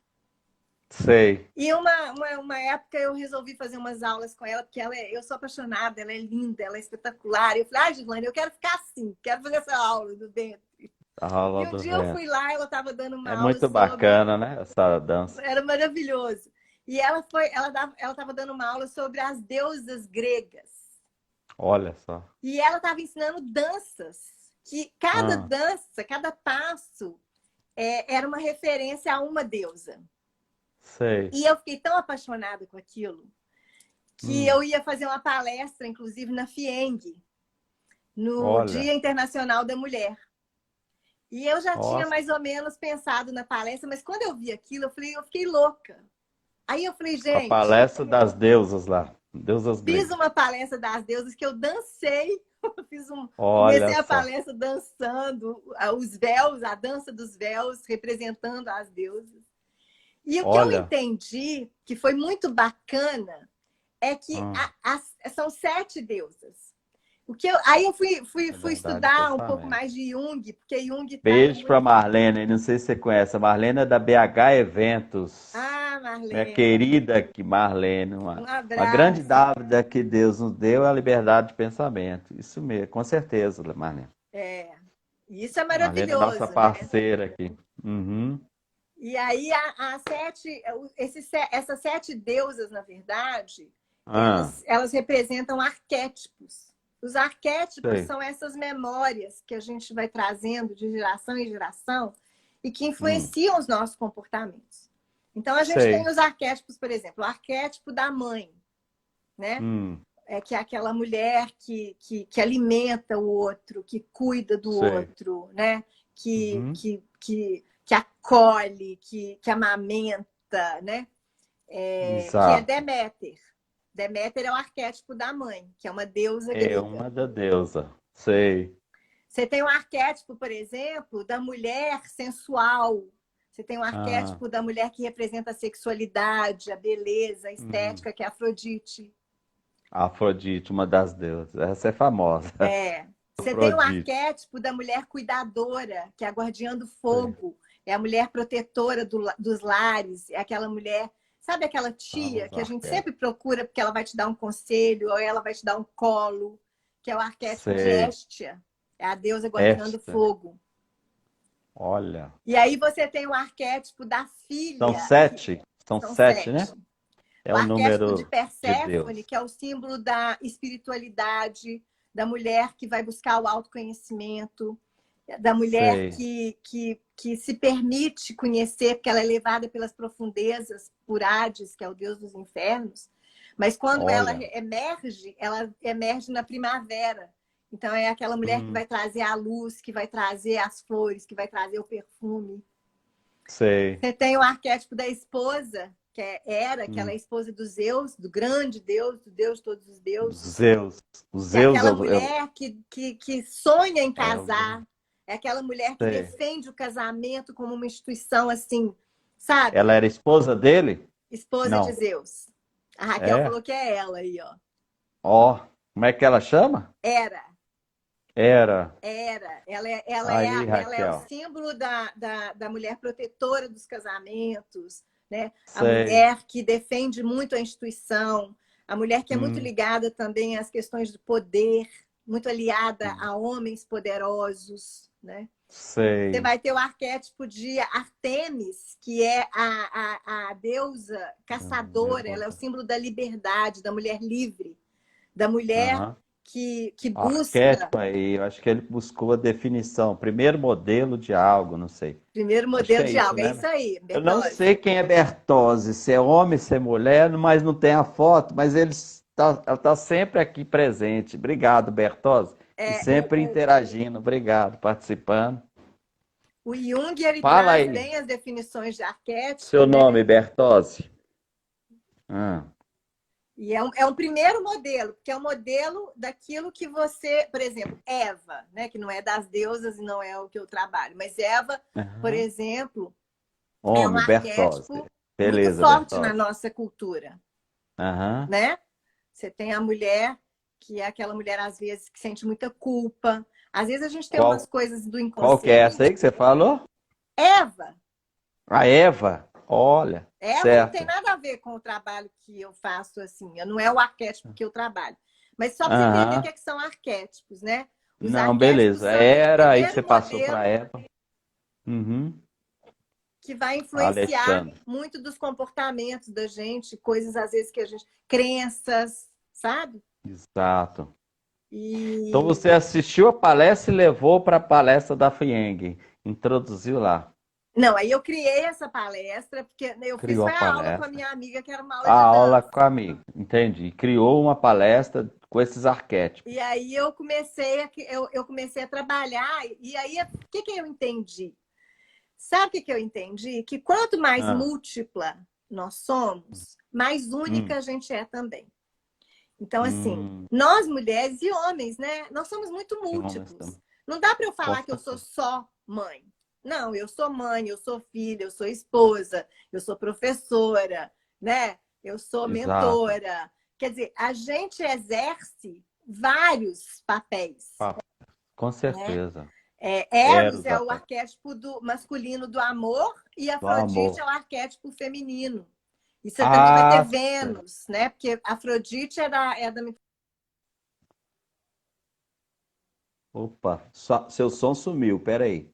sei. E uma época eu resolvi fazer umas aulas com ela, porque eu sou apaixonada, ela é linda, ela é espetacular. E eu falei, Gislaine, eu quero ficar assim, quero fazer essa aula do ventre. A rola E um do dia eu vento. fui lá, ela estava dando uma É aula muito sobre. bacana, né? Essa dança. Era maravilhoso. E ela estava dando uma aula sobre as deusas gregas. Olha só. E ela estava ensinando danças, que cada Ah, dança, cada passo era uma referência a uma deusa. sei. E eu fiquei tão apaixonada com aquilo que Hum, eu ia fazer uma palestra, inclusive, na FIENG, no olha. Dia Internacional da Mulher. E eu já tinha Nossa. mais ou menos pensado na palestra, mas quando eu vi aquilo, eu fiquei louca. Aí eu falei, A gente, palestra das deusas lá. Deusas fiz gregas. uma palestra das deusas que eu dancei. Olha Comecei a só. palestra dançando os véus, a dança dos véus, representando as deusas. E o que eu Olha. entendi, que foi muito bacana, é que Hum, são 7 deusas. Aí eu é fui verdade, estudar um pouco pensamento. mais de Jung, porque Jung trata Beijo pra muito. Marlene. Não sei se você conhece. A Marlene é da BH Eventos. Ah, minha Marlene. querida aqui, Marlene. Um Uma grande abraço. dádiva que Deus nos deu é a liberdade de pensamento. Isso mesmo, com certeza, Marlene. É, isso é Marlene é nossa maravilhoso, né? parceira aqui. Uhum. E aí, essas sete deusas, na verdade, Ah, elas representam arquétipos. Os arquétipos sei. são essas memórias que a gente vai trazendo de geração em geração e que Hum, influenciam os nossos comportamentos. Então, a gente tem sei. os arquétipos, por exemplo, o arquétipo da mãe, né? Hum, Que é aquela mulher que alimenta o outro, que cuida do sei. outro, né? Que, Uhum. que, que, que acolhe, que amamenta, né? Que é Exato. Deméter. Deméter é o arquétipo da mãe, que é uma deusa É grega. uma da deusa. Sei. Você tem o arquétipo, por exemplo, da mulher sensual. Você tem o Ah, arquétipo da mulher que representa a sexualidade, a beleza, a hum. estética, que é Afrodite. Afrodite, uma das deusas. Essa é famosa. Você tem o Afrodite. arquétipo da mulher cuidadora, que é a guardiã do Sei. fogo, é a mulher protetora dos lares, é aquela mulher, sabe aquela São tia os que a gente arquétipos. sempre procura porque ela vai te dar um conselho ou ela vai te dar um colo, que é o arquétipo de Sei. Héstia, é a deusa guardiã do Esta. fogo. Olha. E aí você tem o arquétipo da São filha, que sete? São são sete, né? sete. É O o arquétipo de número de Perséfone, Deus. que é o símbolo da espiritualidade, da mulher que vai buscar o autoconhecimento, da mulher Sei. que se permite conhecer, porque ela é levada pelas profundezas por Hades, que é o deus dos infernos. Mas quando Olha. ela emerge na primavera. Então é aquela mulher que Hum, vai trazer a luz, que vai trazer as flores, que vai trazer o perfume. sei. Você tem o arquétipo da esposa, que é Hera, que ela é Hum. a esposa do Zeus, do grande Deus, do Deus de todos os deuses. Zeus. O Que é Zeus aquela mulher que sonha em é o. casar. É aquela mulher que Sei. defende o casamento como uma instituição assim, sabe? Ela era esposa dele? Esposa de Não. Zeus. A Raquel É? falou que é ela aí, ó. Ó. Como é que ela chama? Era. Era. Ela Aí, é o Raquel. símbolo da mulher protetora dos casamentos, né? A Sei. mulher que defende muito a instituição, a mulher que é muito Hum, ligada também às questões do poder, muito aliada hum. a homens poderosos, né? Você Sei. vai ter o arquétipo de Artemis, que é a deusa caçadora, ela é o Deusa. símbolo da liberdade, da mulher livre, da mulher Aham. que busca. Arquétipo aí, eu acho que ele buscou a definição, primeiro modelo de algo, não sei. Primeiro Acho que modelo é de isso, algo. É né? isso aí, Eu não Bertozzi. sei quem é Bertozzi, se é homem, se é mulher, mas não tem a foto, mas ela está sempre aqui presente. Obrigado, Bertozzi. E É, sempre interagindo, obrigado, participando. o Jung ele Fala traz aí, bem as definições de arquétipo, seu né? nome, Bertozzi. Ah, E é um primeiro modelo, porque é um modelo daquilo que você, por exemplo, Eva, né? Que não é das deusas e não é o que eu trabalho, mas Eva, por aham. exemplo, é um Homem, Bertozzi. arquétipo muito Beleza, forte na Bertozzi. nossa cultura, Aham. né? Você tem a mulher, que é aquela mulher, às vezes, que sente muita culpa. Às vezes a gente tem umas Qual, coisas do qual que é essa inconsciente. aí que você falou? Eva, A Eva. Olha, Eva não tem certo. nada a ver com o trabalho que eu faço, assim, não é o arquétipo que eu trabalho. Mas só para você entender o que, Aham. é que são arquétipos, né? Os Não, arquétipos beleza. são esse Era, aí primeiro você passou para modelo Eva. Uhum. que vai influenciar Alexandre. muito dos comportamentos da gente, coisas às vezes que a gente. Crenças, sabe? Exato. Então E. você assistiu a palestra e levou para a palestra da FIENG. Introduziu lá. Não, aí eu criei essa palestra, porque eu fiz Criou a foi a aula com a palestra. minha amiga, que era uma aula A de aula dança. com a amiga. Entendi. Criou uma palestra com esses E arquétipos. aí eu comecei a trabalhar, e aí o que eu entendi? Sabe o que eu entendi? Que quanto mais Ah. múltipla nós somos, mais única Hum. a gente é também. Então, assim, Hum. nós mulheres e homens, né? Nós somos muito Que homens múltiplos. também. Não dá para eu Com falar que eu sou certeza. só mãe. Não, eu sou mãe, eu sou filha, eu sou esposa, eu sou professora, né? Eu sou Exato. mentora. Quer dizer, a gente exerce vários papéis, Ah, com né? certeza. Eros Eros, é o até. arquétipo do masculino do amor e Do Afrodite é amor. o arquétipo feminino. E você também vai ter Ah, Vênus, né? Porque Afrodite é da opa, seu som sumiu, peraí.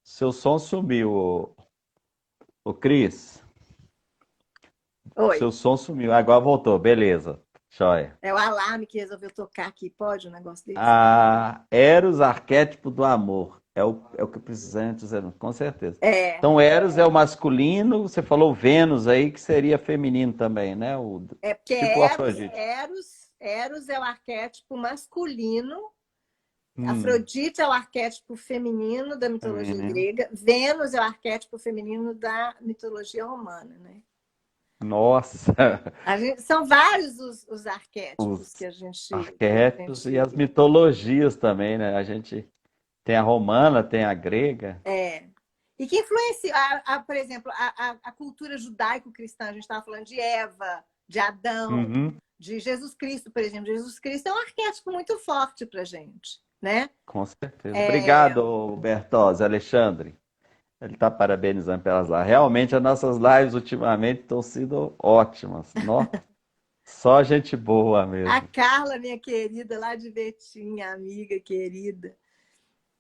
Seu som sumiu, ô Cris. Oi. Seu som sumiu, agora voltou, beleza. Joia. É o alarme que resolveu tocar aqui. Pode um negócio desse? Ah, Eros, arquétipo do amor. É o que precisamos dizer, com certeza. É, Então, Eros é o masculino, você falou Vênus aí, que seria feminino também, né? porque Tipo o Afrodite. Eros é o arquétipo masculino, Hum, Afrodite é o arquétipo feminino da mitologia feminino. grega, Vênus é o arquétipo feminino da mitologia romana, né? Nossa, São vários os arquétipos os que a arquétipos e as gente mitologias também, né? A gente tem a romana, tem a grega. é. E que influencia, por exemplo, a cultura judaico-cristã. A gente estava falando de Eva, de Adão, Uhum, de Jesus Cristo, por exemplo. Jesus Cristo é um arquétipo muito forte para a gente, né? com certeza. É, Obrigado, Bertozzi, Alexandre. Ele está parabenizando pelas lives. Realmente, as nossas lives ultimamente estão sendo ótimas. Só gente boa a mesmo. Carla, minha querida, lá de Betim, amiga querida.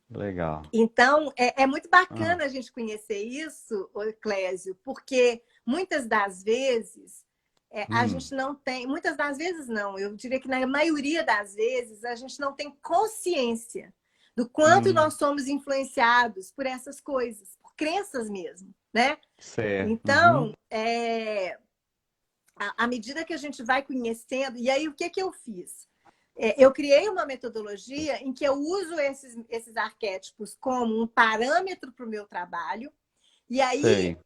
Legal. Então, é muito Ah, bacana a gente conhecer isso, ô Clésio, porque muitas das vezes a hum, gente não tem, muitas das vezes não, eu diria que na maioria das vezes a gente não tem consciência do quanto nós hum, somos influenciados por essas coisas, por crenças mesmo, né? certo. Uhum, Então, à medida que a gente vai conhecendo, e aí o que eu fiz? Eu criei uma metodologia em que eu uso esses arquétipos como um parâmetro para o meu trabalho, e aí sei.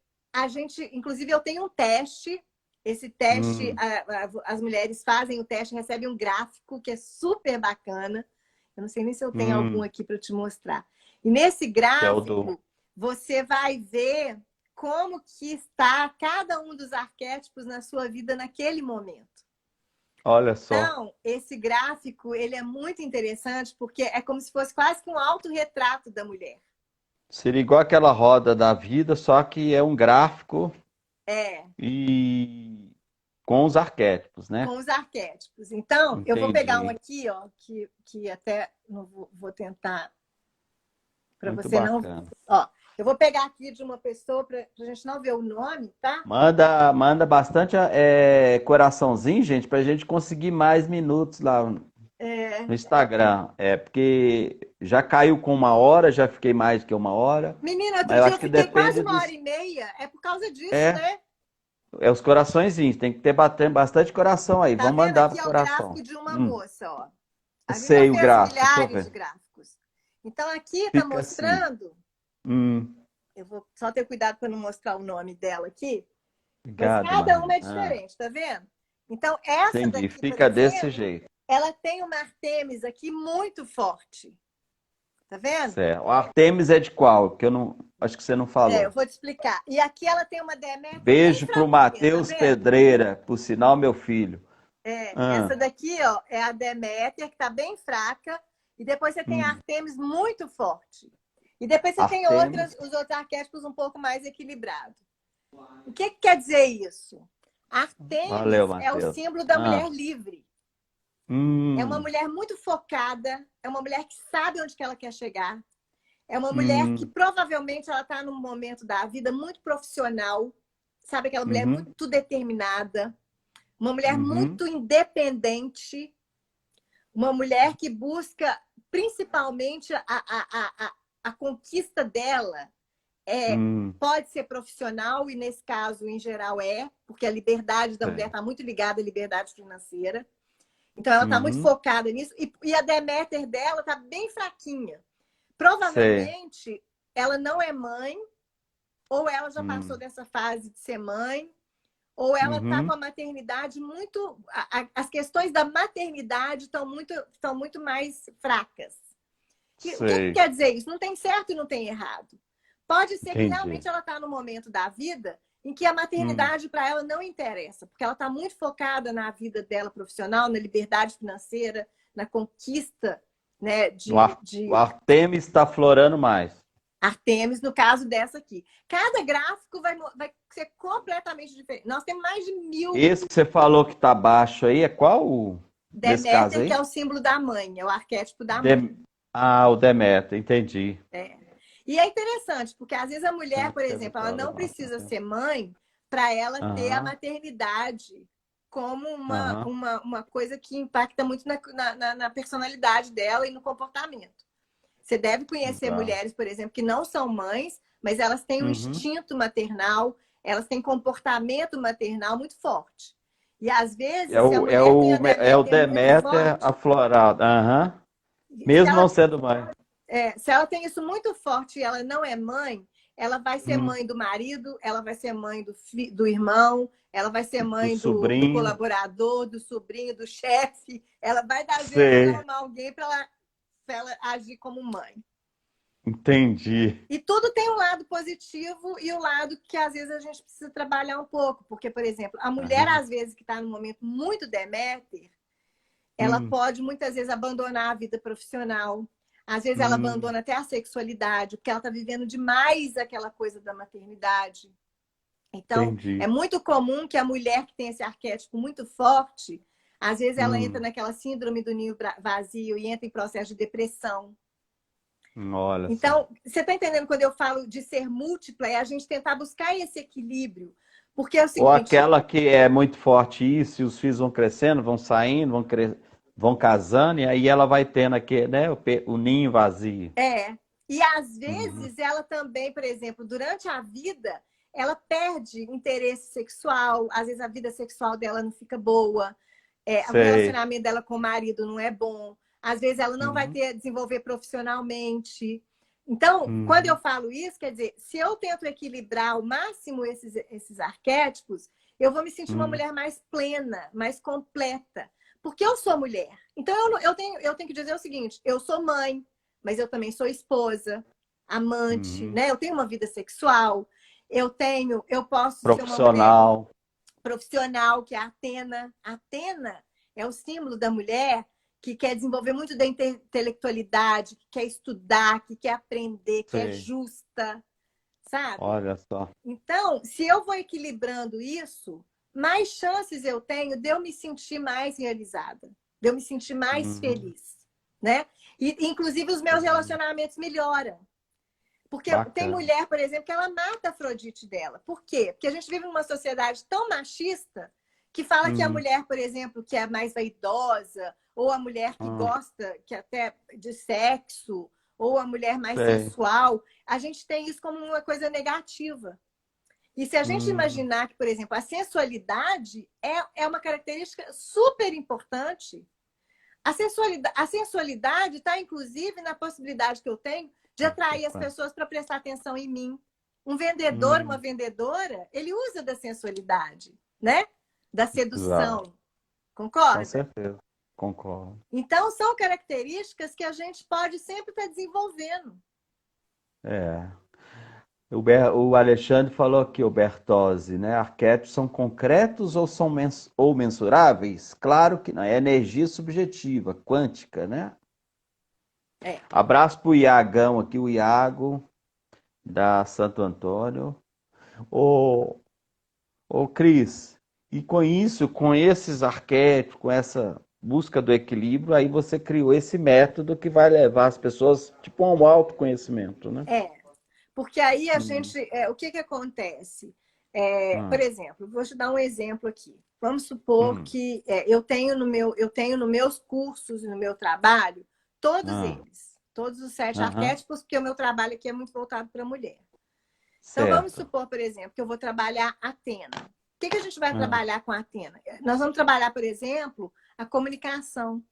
inclusive eu tenho um teste, esse teste, Hum, as mulheres fazem o teste, recebem um gráfico que é super bacana, eu não sei nem se eu tenho algum hum, aqui para te mostrar. E nesse que é o do. gráfico, você vai ver como que está cada um dos arquétipos na sua vida naquele momento. Olha só. Então, esse gráfico, ele é muito interessante porque é como se fosse quase que um autorretrato da mulher. Seria igual aquela roda da vida, só que é um gráfico É, e com os arquétipos, né? com os arquétipos. Então, eu vou pegar um Entendi. aqui, ó, que até não vou tentar para Muito você não. bacana. Ó, eu vou pegar aqui de uma pessoa para a gente não ver o nome, tá? Manda bastante coraçãozinho, gente, para a gente conseguir mais minutos lá É, no Instagram. É porque já caiu com 1 hora, já fiquei mais do que 1 hora, menina, mas outro eu dia acho eu que fiquei quase depende 1 hora e meia. É por causa disso, É, né? é os coraçõezinhos, tem que ter bastante coração aí. Tá Vamos vendo? mandar Aqui pro é o coração. gráfico de uma moça, ó. A gente já Sei o fez gráfico, tô milhares de vendo. gráficos. Então, aqui está Fica assim. mostrando. Hum, Eu vou só ter cuidado para não mostrar o nome dela aqui. Mas obrigado, cada uma Marli. é diferente, tá vendo? Então, essa Entendi. daqui, por Fica desse exemplo, jeito. ela tem uma Artemis aqui muito forte. Tá vendo? Certo. O Artemis é de qual? Que eu não. Acho que você não Eu falou. vou te explicar. E aqui ela tem uma Deméter bem Beijo pro fraquinha, tá Matheus vendo? Pedreira, por sinal, meu filho. Essa Ah, daqui, ó, é a Deméter, que tá bem fraca. E depois você tem a hum. Artemis muito forte. E depois você tem Artemis. os outros arquétipos um pouco mais equilibrados. O que quer dizer isso? Valeu, Artemis é o Matheus. símbolo da mulher livre. É uma Hum, mulher muito focada, é uma mulher que sabe onde que ela quer chegar. É uma mulher que hum, provavelmente ela está num momento da vida muito profissional, sabe aquela mulher uhum, muito determinada, uma mulher uhum, muito independente, uma mulher que busca principalmente a conquista dela é hum. pode ser profissional e nesse caso em geral porque a liberdade da mulher Sei. está muito ligada à liberdade financeira. Então ela está muito Uhum, focada nisso e a Deméter dela está bem fraquinha. sei. Provavelmente ela não é mãe, ou ela já passou Hum, dessa fase de ser mãe, ou ela está com uhum, a maternidade muito. As questões da maternidade estão muito mais fracas. O que sei. quer dizer isso? Não tem certo e não tem errado. Pode ser que Entendi. realmente ela está no momento da vida em que a Hum. maternidade para ela não interessa, porque ela está muito focada na vida dela profissional, na liberdade financeira, na conquista, né, O Artemis está florando mais. Artemis, no caso dessa aqui. Cada gráfico vai ser completamente diferente. Nós temos mais de 1000. Esse que você falou que tá baixo aí, é qual nesse caso Deméter, que aí? é o símbolo da mãe, é o arquétipo da mãe. Dem- Ah, o Deméter, entendi. É. E é interessante, porque às vezes a mulher, por Câncer, exemplo, ela vitória, não massa, precisa né? ser mãe para ela ter a Aham, maternidade como aham, uma coisa que impacta muito na personalidade dela e no comportamento. Você deve conhecer exato. mulheres, por exemplo, que não são mães, mas elas têm um Uhum. instinto maternal, elas têm comportamento maternal muito forte. E às É vezes, se a o, é mulher tem a o, é o Deméter muito Deméter forte, aflorado. Aham. se Mesmo não ela sendo mãe. se ela tem isso muito forte e ela não é mãe, ela vai ser Hum, mãe do marido, ela vai ser mãe do irmão, ela vai ser do mãe do sobrinho. colaborador, do sobrinho, do chefe. Ela vai, às vezes, Sei, arrumar alguém para ela agir como mãe. entendi. E tudo tem um lado positivo e o lado que às vezes a gente precisa trabalhar um pouco. Porque, por exemplo, a mulher, Aham. às vezes, que está num momento muito Deméter, ela Hum, pode muitas vezes abandonar a vida profissional. Às vezes ela hum, abandona até a sexualidade, porque ela está vivendo demais aquela coisa da maternidade. Então, é entendi. muito comum que a mulher que tem esse arquétipo muito forte, às vezes ela entra Hum, naquela síndrome do ninho vazio e entra em processo de depressão. olha só. Então, você está entendendo quando eu falo de ser múltipla? É a gente tentar buscar esse equilíbrio. Porque é o Ou seguinte, aquela que é muito forte isso, e os filhos vão crescendo, vão saindo, vão casando, e aí ela vai tendo aqui, né, o ninho vazio. e às Uhum. vezes ela também, por exemplo, durante a vida, ela perde interesse sexual, às vezes a vida sexual dela não fica boa, o Sei. relacionamento dela com o marido não é bom, às vezes ela não vai Uhum. ter desenvolver profissionalmente. Então, quando eu Uhum. falo isso, quer dizer, se eu tento equilibrar ao máximo esses arquétipos, eu vou me sentir uma Uhum. mulher mais plena, mais completa. Porque eu sou mulher. Então, eu tenho que dizer o seguinte: eu sou mãe, mas eu também sou esposa, amante, Uhum. né? Eu tenho uma vida sexual, eu posso ser uma mulher Profissional. profissional, que é a Atena. A Atena é o símbolo da mulher que quer desenvolver muito da intelectualidade, que quer estudar, que quer aprender, que é Sei. justa, sabe? Olha só. Então, se eu vou equilibrando isso, mais chances eu tenho de eu me sentir mais realizada, de eu me sentir mais Uhum. feliz, né? E, inclusive, os meus Uhum. relacionamentos melhoram. Porque tem Bacana. mulher, por exemplo, que ela mata a Afrodite dela. Por quê? Porque a gente vive numa sociedade tão machista que fala que a Uhum. mulher, por exemplo, que é mais vaidosa, ou a mulher que Ah, gosta que até de sexo, ou a mulher mais sei. sensual, a gente tem isso como uma coisa negativa. E se a gente Hum. imaginar que, por exemplo, a sensualidade é uma característica super importante, a sensualidade está, inclusive, na possibilidade que eu tenho de atrair as pessoas para prestar atenção em mim. Um vendedor, uma Hum. vendedora, ele usa da sensualidade, né? Da Exato. sedução. Com Concorda? certeza. Concordo. Então, são características que a gente pode sempre estar desenvolvendo. É. O Alexandre falou aqui, o Bertozzi, né? Arquétipos são concretos ou são ou mensuráveis? Claro que não, é energia subjetiva, quântica, né? É. Abraço pro Iagão aqui, o Iago, da Santo Antônio. Ô, ô Cris, e com isso, com esses arquétipos, com essa busca do equilíbrio, aí você criou esse método que vai levar as pessoas, tipo, a um autoconhecimento, né? É. Porque aí a Hum, gente. O que, que acontece? Por hum, exemplo, vou te dar um exemplo aqui. Vamos supor hum, que eu tenho nos meus cursos, no meu trabalho, todos hum, eles, todos os 7 aham, arquétipos, porque o meu trabalho aqui é muito voltado para a mulher. Então, vamos certo. supor, por exemplo, que eu vou trabalhar Atena. O que, que a gente vai Hum, trabalhar com a Atena? Nós vamos trabalhar, por exemplo, a comunicação.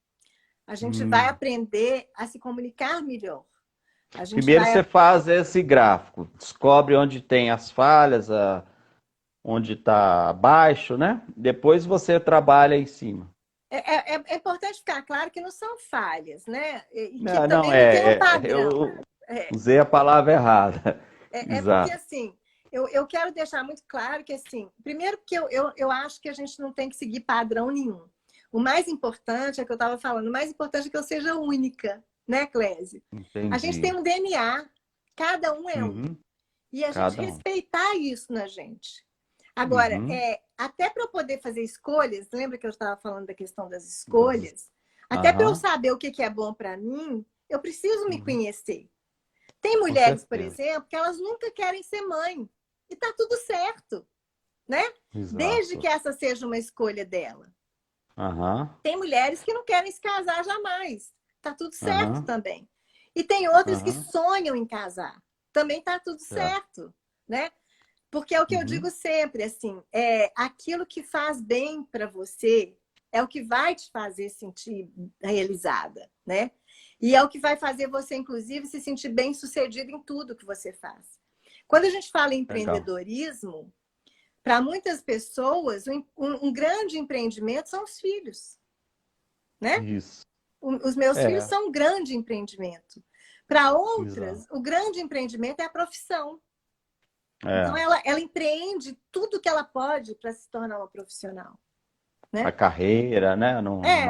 A gente vai hum. aprender a se comunicar melhor. A gente Primeiro vai você faz esse gráfico, descobre onde tem as falhas, onde está baixo, né? Depois você trabalha em cima. É importante ficar claro que não são falhas, né? E que Não, não, também não tem um eu padrão. É, usei a palavra errada. porque, Exato. assim, eu quero deixar muito claro que, assim, primeiro que eu acho que a gente não tem que seguir padrão nenhum. O mais importante, é que eu estava falando, o mais importante é que eu seja única, né, Clésia? A gente tem Entendi. um DNA. Cada um é um. Uhum. E a gente Cada um. respeitar isso na gente. Agora, Uhum. até para eu poder fazer escolhas, lembra que eu estava falando da questão das Das- escolhas? Até para eu Aham. saber o que é bom para mim, eu preciso me Uhum. conhecer. Tem Com mulheres, por certeza. exemplo, que elas nunca querem ser mãe. E tá tudo certo, né? Desde que Exato. essa seja uma escolha dela. Aham. Tem mulheres que não querem se casar jamais. Tá tudo certo Aham. também. E tem outras que Aham. sonham em casar. Também tá tudo Certo. certo, né? Porque é o que eu Uhum. digo sempre, assim, aquilo que faz bem para você é o que vai te fazer sentir realizada, né? E é o que vai fazer você, inclusive, se sentir bem-sucedido em tudo que você faz. Quando a gente fala em Legal. empreendedorismo, para muitas pessoas, um grande empreendimento são os filhos, né? Isso. Os meus filhos É. são um grande empreendimento. Para Exato. outras, o grande empreendimento é a profissão. Então, É. ela empreende tudo que ela pode para se tornar uma profissional, A né? carreira, né? É,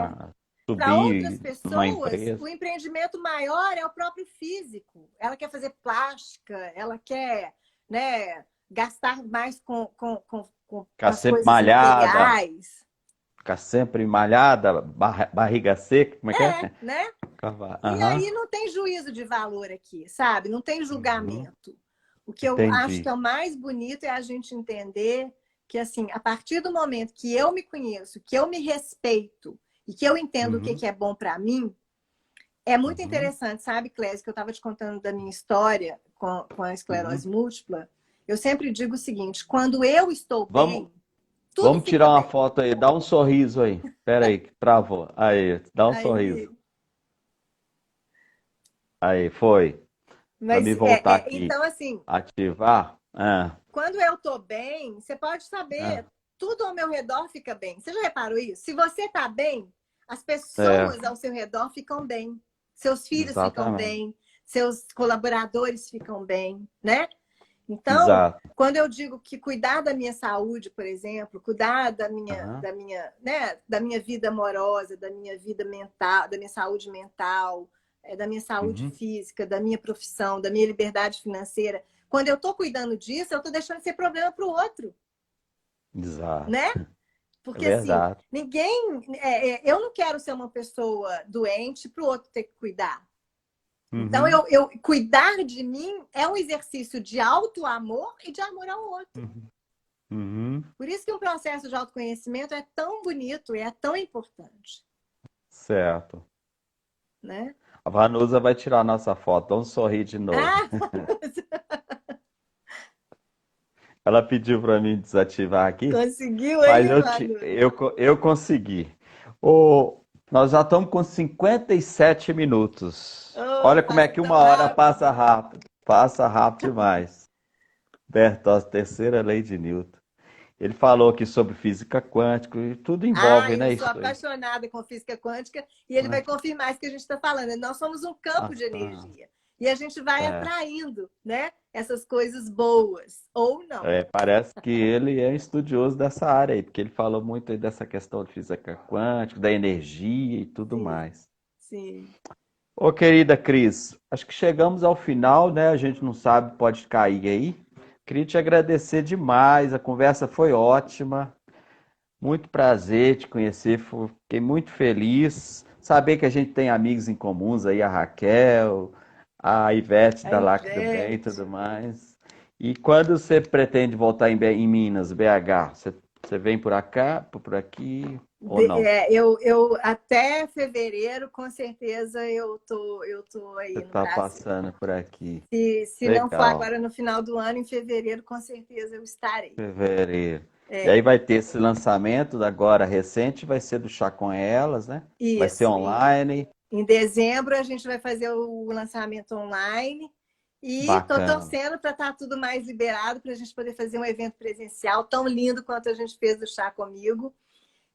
para outras Subir numa pessoas, empresa. o empreendimento maior é o próprio físico. Ela quer fazer plástica, ela quer, né, gastar mais com Ficar as sempre coisas malhada. materiais. Ficar sempre malhada, barriga seca, como é que é? Né? E Aham. aí não tem juízo de valor aqui, sabe? Não tem Uhum. julgamento. O que eu acho que Entendi. é o mais bonito é a gente entender que, assim, a partir do momento que eu me conheço, que eu me respeito e que eu entendo o Uhum. que é bom para mim, é muito Uhum. interessante, sabe, Clésio, que eu estava te contando da minha história com a Uhum. esclerose múltipla. Eu sempre digo o seguinte: quando eu estou Vamos, bem, tudo vamos fica tirar uma bem. foto aí. Dá um sorriso aí. Pera aí, que travou. Aí, dá um sorriso. Aí, Aí, foi. Para mas me voltar aqui. então, assim, Ativar. Ah, quando eu tô bem, você pode ah, saber, tudo ao meu redor fica bem. Você já reparou isso? Se você tá bem, as é, pessoas ao seu redor ficam bem. Seus filhos ficam exatamente. bem, seus colaboradores ficam bem, né? Então, Exato. quando eu digo que cuidar da minha saúde, por exemplo, cuidar Aham. né, da minha vida amorosa, da minha vida mental, da minha saúde mental, da minha saúde Uhum. física, da minha profissão, da minha liberdade financeira, quando eu estou cuidando disso, eu estou deixando de ser problema para o outro, Exato. né? É Porque assim, verdade. eu não quero ser uma pessoa doente para o outro ter que cuidar. Então, Uhum. eu cuidar de mim é um exercício de auto-amor e de amor ao outro. Uhum. Uhum. Por isso que um processo de autoconhecimento é tão bonito e é tão importante, Certo. né? A Vanusa vai tirar a nossa foto. Vamos sorrir de novo. Ah, Ela pediu para mim desativar aqui, conseguiu mas aí, Manu? eu consegui. Ô, nós já estamos com 57 minutos. Oh, Olha como é passa que tão uma hora rápido. passa rápido. Passa rápido demais. Bertozzi, terceira lei de Newton. Ele falou aqui sobre física quântica e tudo Ah, envolve, eu né, sou isso aí. apaixonada com física quântica e ele vai Quântica. confirmar isso que a gente está falando. Nós somos um campo de Bastante. energia e a gente vai É, atraindo, né? Essas coisas boas ou não. parece que ele é estudioso dessa área aí, porque ele falou muito aí dessa questão de física quântica, da energia e tudo Sim, mais. sim. Ô, querida Cris, acho que chegamos ao final, né? A gente não sabe, pode cair aí. Queria te agradecer demais, a conversa foi ótima. Muito prazer te conhecer, fiquei muito feliz. Saber que a gente tem amigos em comuns aí, a Raquel, a Ivete A da Lac do Bem e Ivete. tudo mais. E quando você pretende voltar em Minas, BH, você vem por acá, por aqui ou não? Eu até fevereiro, com certeza, eu tô Você aí no está Brasil. passando por aqui. Se não for Legal, agora no final do ano, em fevereiro, com certeza eu estarei. fevereiro. E aí É, vai ter esse lançamento agora recente, vai ser do Chá com Elas, né? Vai ser isso. online, Em dezembro a gente vai fazer o lançamento online e estou bacana. torcendo para estar tudo mais liberado para a gente poder fazer um evento presencial tão lindo quanto a gente fez do Chá Comigo.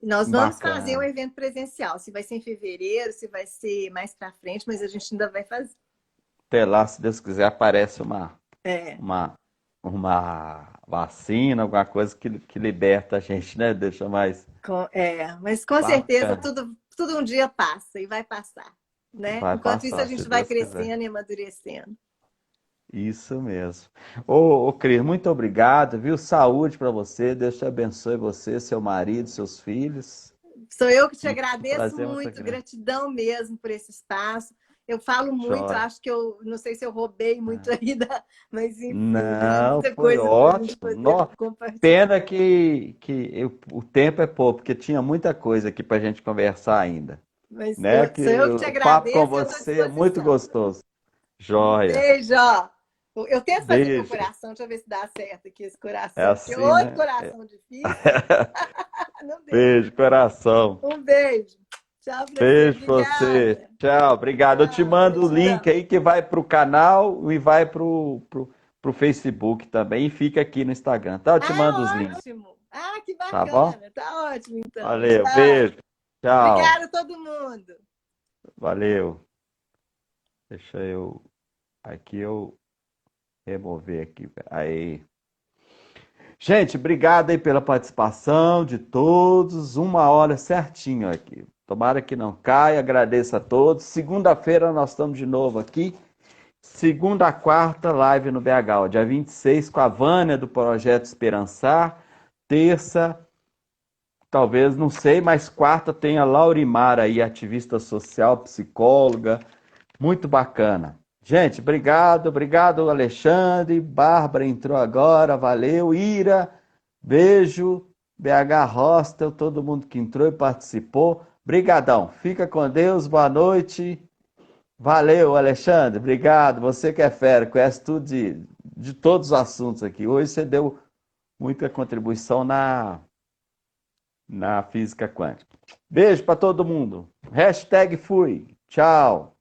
E nós vamos fazer um Bacana. evento presencial. Se vai ser em fevereiro, se vai ser mais para frente, mas a gente ainda vai fazer. Até lá, se Deus quiser, aparece É, uma, uma vacina, alguma coisa que liberta a gente, né? Deixa mais mas com certeza bacana. tudo um dia passa e vai passar, né? Vai Enquanto isso a passar, se gente vai Deus quiser. crescendo e amadurecendo. Isso mesmo. Ô, Cris, muito obrigado, viu? Saúde para você, Deus te abençoe você, seu marido, seus filhos. Sou eu que te E foi um agradeço prazer muito muito, grande. gratidão mesmo por esse espaço. Eu falo muito, Joia. acho que eu não sei se eu roubei muito aí, mas enfim, é Não, muita foi coisa para a gente ótimo. poder compartilhar. Pena o tempo é pouco, porque tinha muita coisa aqui para a gente conversar ainda. Mas Né? sou eu Que que te o papo com agradeço e eu estou à você é muito disposição. gostoso. Um Joia. beijo, ó. Eu tento fazer com o Beijo. coração, deixa eu ver se dá certo aqui esse É coração, porque assim, outro né? coração difícil, não deu. Beijo, coração. Um beijo. Tchau para você, Beijo pra você. obrigada. Tchau, obrigado. Eu te Tchau, mando o link gratidão. aí que vai pro canal e vai pro Facebook também. E fica aqui no Instagram, tá? Eu te mando os Ah, links, ótimo. Ah, que tá bom? bacana. Tá ótimo, então. Valeu, Tchau. beijo. Tchau. Obrigada a todo mundo. Valeu. Deixa eu aqui eu remover aqui. Aí. Gente, obrigado aí pela participação de todos. 1 hora certinho aqui. Tomara que não caia. Agradeço a todos. Segunda-feira nós estamos de novo aqui. Segunda a quarta, live no BH, ó, dia 26, com a Vânia do Projeto Esperançar. Terça, talvez, não sei, mas quarta tem a Laurimar aí, ativista social, psicóloga. Muito bacana. Gente, obrigado, obrigado, Alexandre. Bárbara entrou agora, valeu. Ira, beijo. BH Hostel, todo mundo que entrou e participou. Brigadão. Fica com Deus, boa noite. Valeu, Alexandre, obrigado. Você que é fera, conhece tudo de todos os assuntos aqui. Hoje você deu muita contribuição na física quântica. Beijo para todo mundo. Hashtag fui. Tchau.